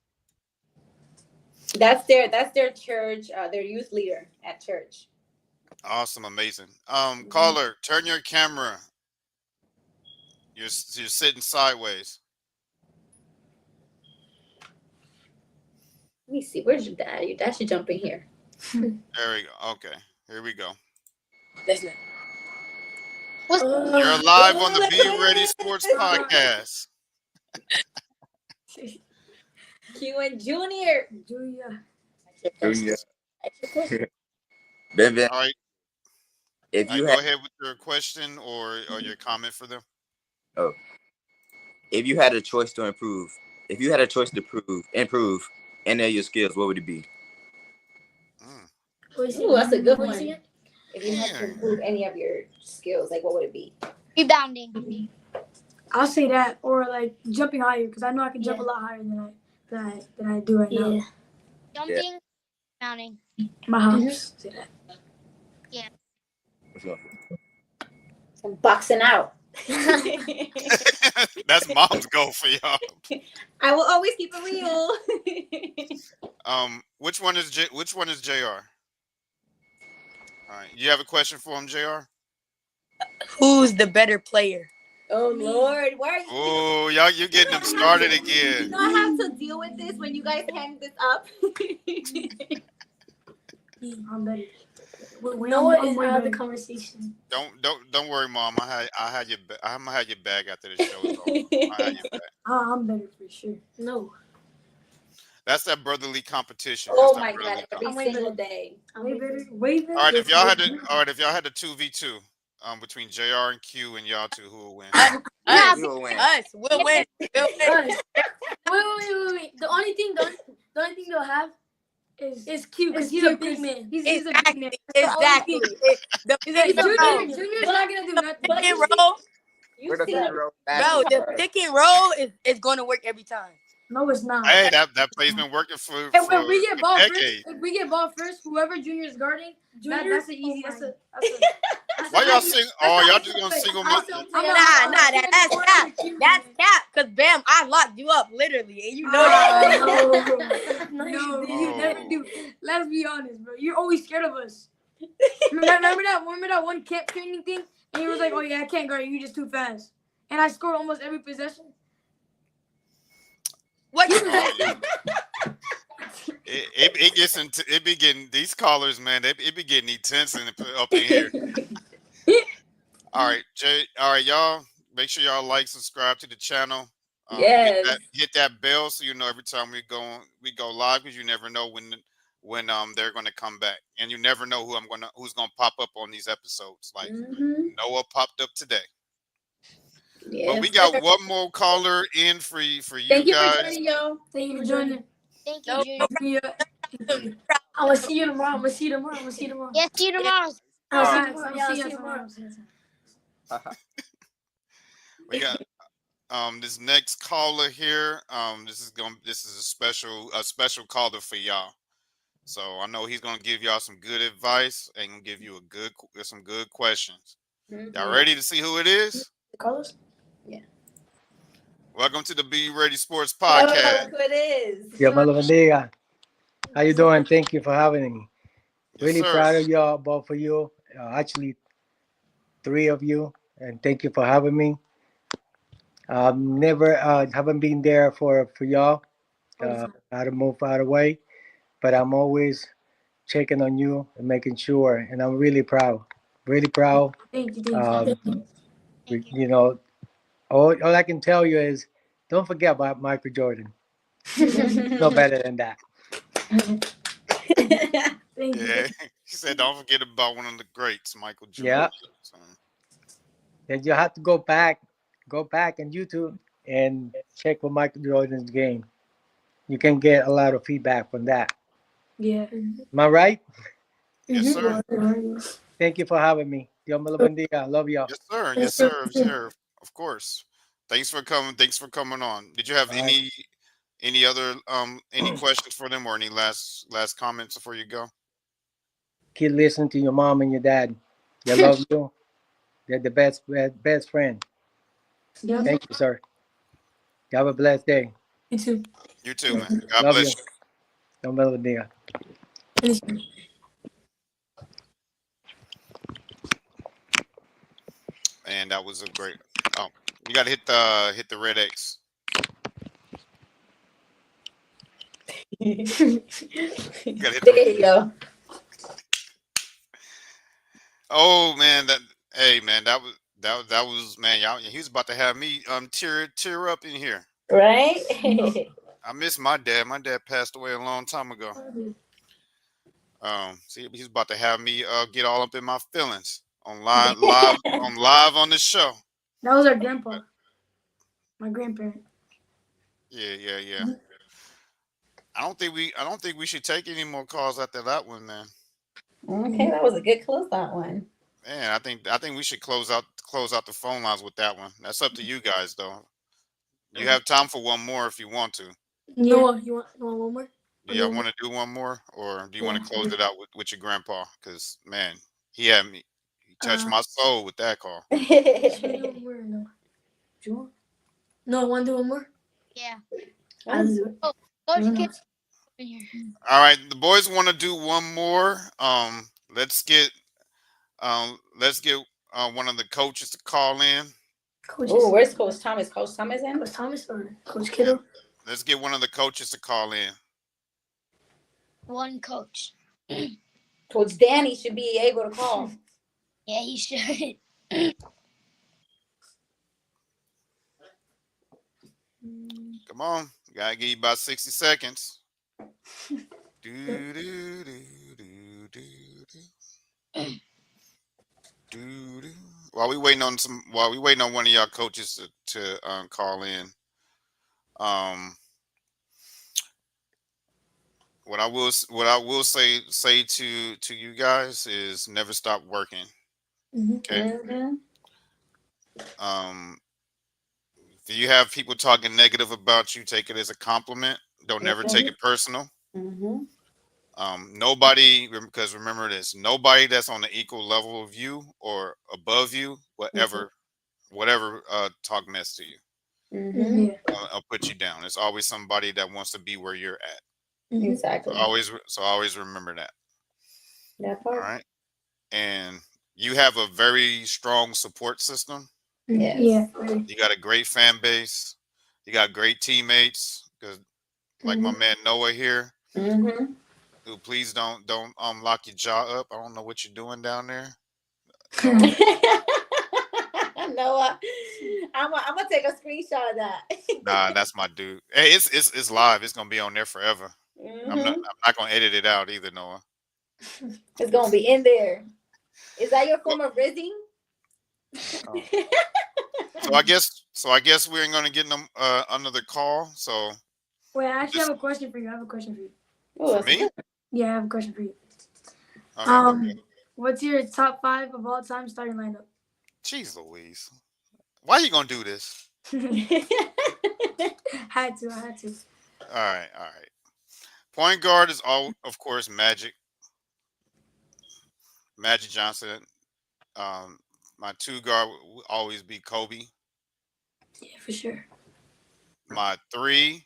That's their church, their youth leader at church. Awesome, amazing. Caller, turn your camera. You're sitting sideways. Let me see. Where's your dad? Your dad should jump in here. There we go. Okay, here we go. Listen. You're live on the Be Ready Sports Podcast. Q and Junior. Junior. Bam Bam. All right. If you go ahead with your question or your comment for them. Oh, if you had a choice to improve, improve any of your skills, what would it be? Ooh, that's a good one. If you had to improve any of your skills, like what would it be? Rebounding. I'll say that, or like jumping higher, because I know I can jump a lot higher than I do right now. Jumping, rebounding. My house. Say that. Yeah. Some boxing out. That's mom's goal for y'all. I will always keep it real. Which one is JR? All right. You have a question for him, JR? Who's the better player? Oh Lord, why are you? Oh, y'all, you're getting them started again. You know I have to deal with this when you guys hang this up. I'm better. No one is out of the conversation. Don't worry, Mom. I'm gonna have your bag after the show is over. I have your bag. I'm better for sure. No. That's that brotherly competition. Oh my God! Every single day. Way better. All right, if y'all had a 2v2 between JR and Q and y'all two, who will win? Us. We'll win. We'll win. Wait. The only thing they'll have is Q, because he's a big man. He's a big man. Exactly. Junior's not gonna do nothing. Pick and roll. Bro, the pick and roll is going to work every time. No, it's not. Hey, that play's been working for If we get ball decades. first, whoever Junior's guarding, that's an easy. That's a Why y'all sing? Oh, y'all just gonna single me? That's cap. Cause Bam, I locked you up literally, and you know that. No, you never do. Let's be honest, bro. You're always scared of us. Remember that one camp training thing, and you was like, "Oh yeah, I can't guard you. You're just too fast." And I scored almost every possession. What? It gets into it be getting these callers, man. It be getting intense up in here. All right, y'all. Make sure y'all like, subscribe to the channel. Yes. Hit that bell so you know every time we go live, because you never know when they're gonna come back, and you never know who's gonna pop up on these episodes. Like Noah popped up today. Yeah. But we got one more caller in for you Thank you for guys. joining, y'all. Thank you for joining. Thank you, No Junior. I'm gonna see you tomorrow. I'm gonna see you tomorrow. Yes, see you tomorrow. I'll see you Alright, tomorrow. yeah, I'll I'll see see you you tomorrow. We got this next caller here. This is a special caller for y'all. So I know he's gonna give y'all some good advice and gonna give you some good questions. Y'all ready to see who it is? Carlos? Yeah. Welcome to the Be Ready Sports Tell Podcast. us who it is. Dios me lo bendiga. How you doing? Thank you for having me. Yes, Really sir. proud of y'all, both of you. Actually, three of you, and thank you for having me. Never haven't been there for y'all. I had to move out of the way, but I'm always checking on you and making sure, and I'm really proud. Really proud. Thank you. Thank you. You know, all I can tell you is don't forget about Michael Jordan. No better than that. Thank you. Yeah, he said, "Don't forget about one of the greats, Michael Jordan." Yeah. So, Then you have to go back on YouTube and check for Michael Jordan's game. You can get a lot of feedback from that. Yeah. Am I right? yes, sir. Thank you for having me. Dios me lo bendiga. Love y'all. Yes, sir. Yes, sir. Yes, sir. Of course. Thanks for coming. Thanks for coming on. Did you have All right. any other any questions for them or any last comments before you go? Keep listening to your mom and your dad. They love you. They're the best friend. Yeah. Thank you, sir. You have a blessed day. You too. You too, man. God Love bless you. Dios me lo bendiga. you. And that was a great. Oh, you got to hit the red X. You got to hit There you go. Oh man, hey man, that was man, y'all. He was about to have me tear up in here. Right? I miss my dad. My dad passed away a long time ago. See, he's about to have me get all up in my feelings on live on the show. That was our grandpa. My grandparent. Yeah. I don't think we should take any more calls after that one, man. Okay, that was a good close that one. Man, I think we should close out the phone lines with that one. That's up to you guys, though. You have time for one more if you want to. Yeah. No, you want one more? Do y'all want to do one more, or do you want to close it out with your grandpa? Because man, he touched my soul with that call. No, I want to do one more. Yeah. Oh, All right, the boys want to do one more. Let's get one of the coaches to call in. Oh, where's Coach Thomas? Coach Thomas in? Coach Thomas or Coach Kittle? Yeah. Let's get one of the coaches to call in. One coach. Coach Danny should be able to call. Yeah, he should. Come on, gotta give you about 60 seconds. Do do do do do do do. While we waiting on one of y'all coaches to call in. What I will say to you guys is never stop working. Okay. If you have people talking negative about you, take it as a compliment. Don't never take it personal. Nobody, because remember this, nobody that's on the equal level of you or above you will whatever talk mess to you. I'll put you down. It's always somebody that wants to be where you're at. Exactly. So always remember that. That part. All right. And you have a very strong support system. Yes. Yeah. You got a great fan base. You got great teammates. Because like my man Noah here, who please don't lock your jaw up. I don't know what you're doing down there. Noah, I'm gonna take a screenshot of that. Nah, that's my dude. Hey, it's live. It's gonna be on there forever. I'm not gonna edit it out either, Noah. It's gonna be in there. Is that your form of rizzing? Oh. So I guess we ain't gonna get them another call. So Wait, I actually just have a question for you. I have a question for you. Oh, for that's me. good. Yeah, I have a question for you. Okay. Um, what's your top five of all time starting lineup? Jeez Louise. Why you gonna do this? Had to. I had to. All right. All right. Point guard is all, of course, Magic Johnson. Um, my two guard will always be Kobe. Yeah, for sure. My three,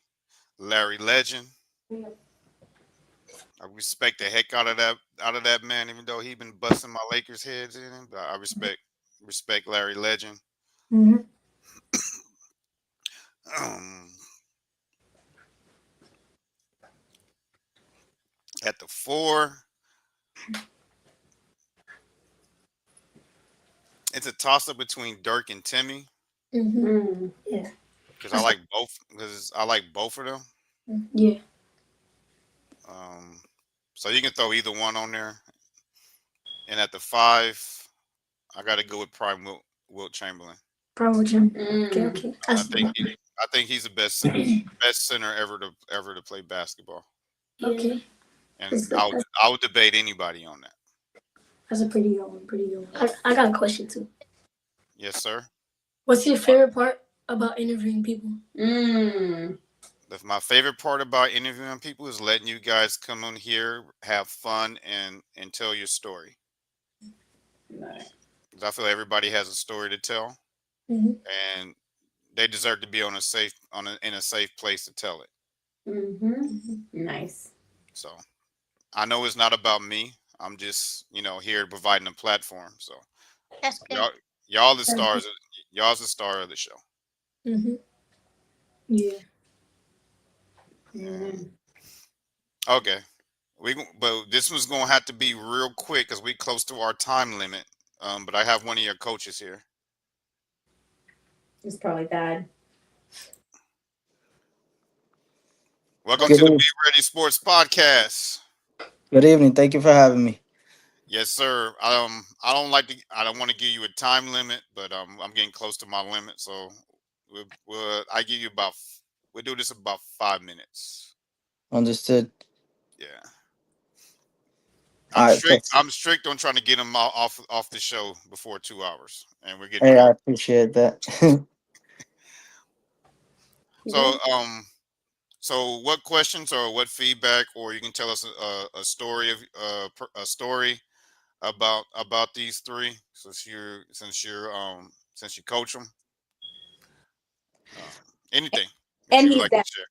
Larry Legend. I respect the heck out of that man, even though he been busting my Lakers heads in. But I respect Larry Legend. Mm-hmm. Um, at the four, it's a toss up between Dirk and Timmy Mm-hmm. Mm. Yeah. because I like both of them. Yeah. Um, so you can throw either one on there. And at the five, I got to go with Prime Wilt Chamberlain. Probably Jim. Okay. Mm. Okay. I think he's the best center ever to play basketball. Okay. And That's, I would debate anybody on that. that's a pretty good one. Pretty good one. I got a question too. Yes, sir. What's your favorite part about interviewing people? Mm. My favorite part about interviewing people is letting you guys come on here, have fun, and tell your story. Nice. 'Cause I feel everybody has a story to tell, Mm-hmm. and they deserve to be in a safe place to tell it. Mm-hmm. Nice. So I know it's not about me. I'm just here providing a platform. So That's good. y'all the stars. Y'all's the star of the show. Mm-hmm. Yeah. Mm. Okay. But this one's gonna have to be real quick because we close to our time limit. But I have one of your coaches here. It's probably bad. Welcome Good to the Be evening. Ready Sports Podcast. Good evening. Thank you for having me. Yes, sir. I don't want to give you a time limit, but I'm getting close to my limit, so I give you we'll do this about 5 minutes. Understood. Yeah. All I'm right. strict. I'm strict on trying to get them off the show before 2 hours, and we're getting Hey, I close. appreciate that. So so what questions or what feedback, or you can tell us a story of a story about these three, since you coach them. Anything that And you would he's like to that. share.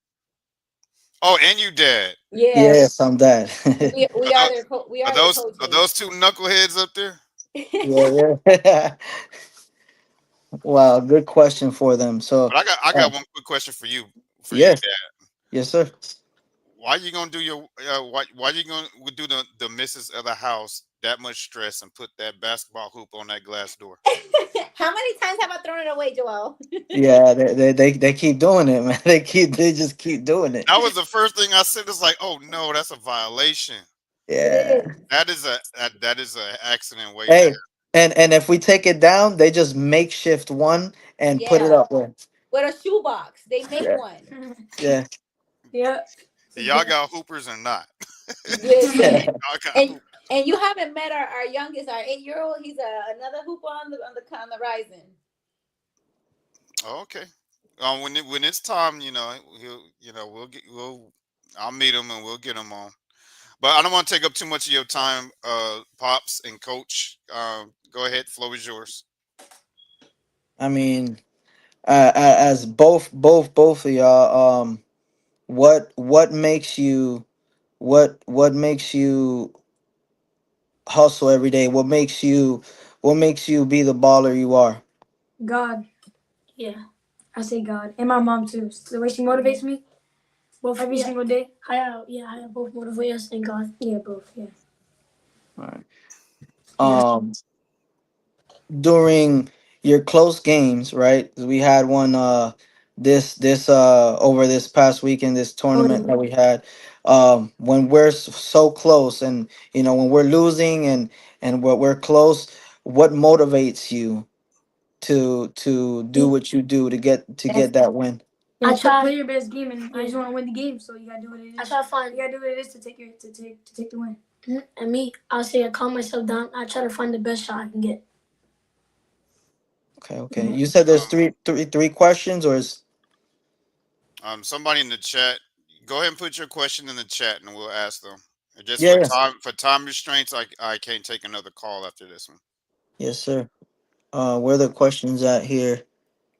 Oh, and you dad. Yeah. Yes, I'm that. We are their we Are are their those are coaches. those two knuckleheads up there? Yeah, yeah. Wow, good question for them. So, But I uh, got one quick question for you, yes, Dad. yes, sir. Why you gonna do your why you gonna do the missus of the house that much stress and put that basketball hoop on that glass door? How many times have I thrown it away, Joel? Yeah, they keep doing it, man. They just keep doing it. That was the first thing I said. It's like, oh no, that's a violation. It Yeah. is. That is a accident waiting to Hey, and if we take it down, they just makeshift one and put it Yeah. up there. With a shoebox. They make Yeah, one. yeah. Yeah. happen. Y'all got hoopers or not? Listen. Y'all got And hoopers. and you haven't met our youngest, our 8-year-old. He's another hooper on the rising. Oh, okay. When it's time, I'll meet him and we'll get him on. But I don't want to take up too much of your time, pops and coach. Go ahead, floor is yours. I mean, as both of y'all, what makes you what makes you hustle every day? What makes you be the baller you are? God. Yeah. I say God. And my mom too. The way she motivates me. Both every single day. I have both motivate us and God. Yeah, both. Yeah. All right. Yeah. During your close games, right? 'Cause we had one this over this past weekend, this Oh tournament yeah. that we had. When we're so close, and when we're losing and we're close, what motivates you to do what you do to get that win? I try to play your best game, and I just want to win the game. So you gotta do what it is. I try to find. You gotta do what it is to take the win. And me, I'll say I calm myself down. I try to find the best shot I can get. Okay. You said there's three questions, or is Somebody in the chat, go ahead and put your question in the chat, and we'll ask them. Just yeah, for time restraints, I can't take another call after this one. yes, sir. Where are the questions at here?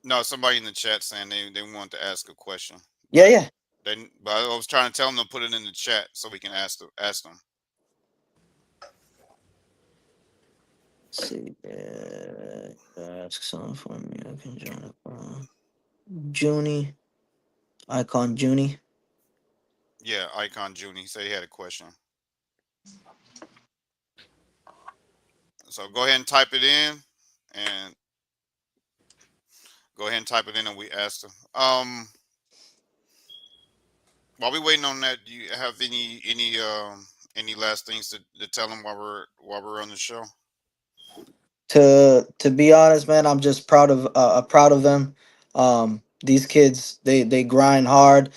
No, somebody in the chat saying they want to ask a question. Yeah. But I was trying to tell them to put it in the chat so we can ask them. Let's see. Ask something for me. I can join up. Junie, icon Junie. Yeah, Icon Junie said he had a question. So go ahead and type it in, and we ask them. While we waiting on that, do you have any last things to tell them while we're on the show? To be honest, man, I'm just proud of them. These kids, they grind hard.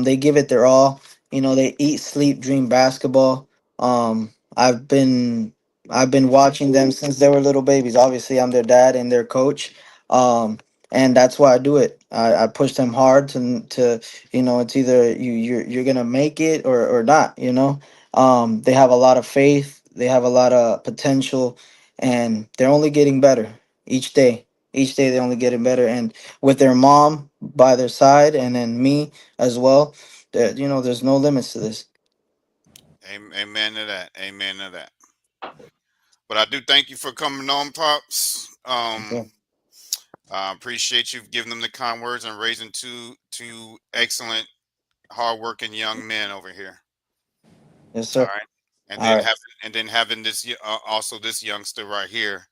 They give it their all. They eat, sleep, dream basketball. I've been watching them since they were little babies. Obviously, I'm their dad and their coach. And that's why I do it. I push them hard to it's either you're gonna make it or not. They have a lot of faith. They have a lot of potential, and they're only getting better each day. Each day they're only getting better, and with their mom by their side, and then me as well. There's no limits to this. Amen to that. Amen to that. But I do thank you for coming on, Pops. I appreciate you giving them the kind words and raising two excellent, hardworking young men over here. Yes, All sir. right, and All then having this also this youngster right here,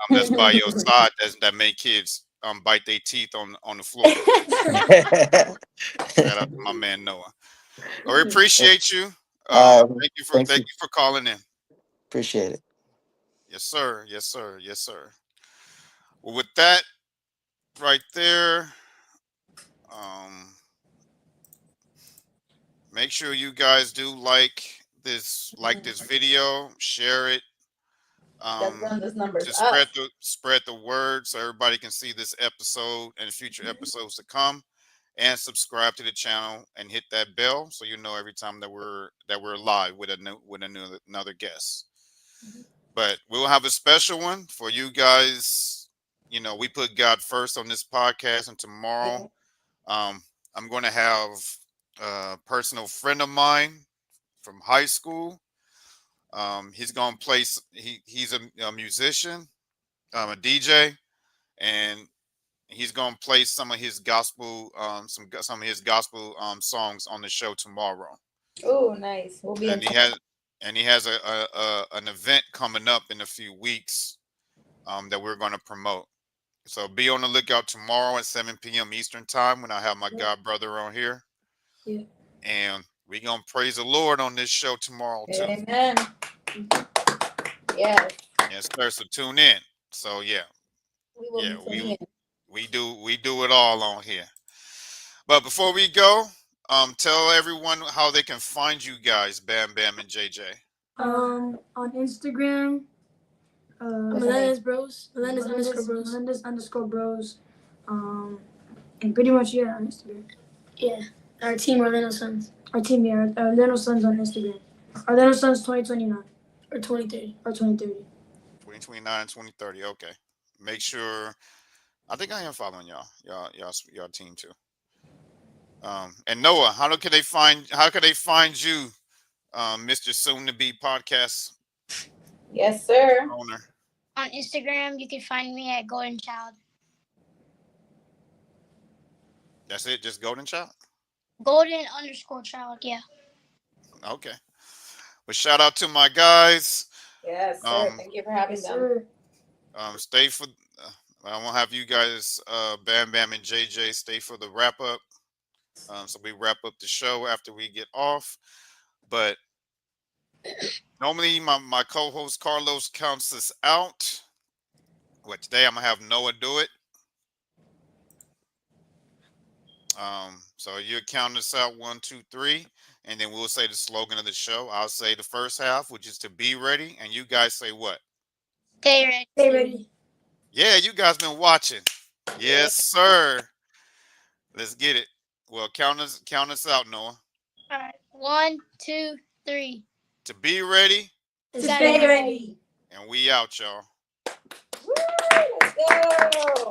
that's by your side, that make kids bite their teeth on the floor. Shout out to my man Noah. Well, we appreciate you. Thank you for calling in. Appreciate it. Yes, sir. Yes, sir. Yes, sir. Well, with that right there, make sure you guys do like this video, share it, Run those numbers to up. spread the word so everybody can see this episode and future episodes to come, and subscribe to the channel and hit that bell so you know every time that we're live with another guest. But we'll have a special one for you guys. We put God first on this podcast, and tomorrow I'm going to have a personal friend of mine from high school. He's going to play. He's a musician, a DJ, and he's going to play some of his gospel, some of his gospel songs on the show tomorrow. Oh, nice. We'll be. And he has an event coming up in a few weeks that we're going to promote. So be on the lookout tomorrow at 7 p.m. Eastern time when I have my God brother on here. Yeah. And we're going to praise the Lord on this show tomorrow too. Amen. Yes. Yes, sir. So tune in. So yeah. We will be tuning in. We do it all on here. But before we go, tell everyone how they can find you guys, Bam Bam and JJ. On Instagram, Melendez Bros. Melendez underscore Bros. And pretty much on Instagram. Yeah. Our team, Orlando Suns. Our team, Orlando Suns on Instagram. Orlando Suns 2029 or 2030 or 2030. 2029, 2030. Okay. Make sure. I think I am following y'all team too. And Noah, how can they find you, Mr. Soon to Be podcast? Yes, sir. Owner. On Instagram, you can find me at Golden Child. That's it, just Golden Child? Golden_child, yeah. Okay. Well, shout out to my guys. Yes, sir. Thank you for having them. Stay for. I won't have you guys, Bam Bam and JJ, stay for the wrap up. So we wrap up the show after we get off. But normally my co-host Carlos counts us out. What today? I'm gonna have Noah do it. So you count us out 1, 2, 3, and then we'll say the slogan of the show. I'll say the first half, which is to be ready, and you guys say what? Stay ready. Stay ready. Yeah, you guys been watching. Yes, sir. Let's get it. Well, count us out, Noah. All right. 1, 2, 3. To be ready, To stay ready. and we out, y'all. Woo, let's go.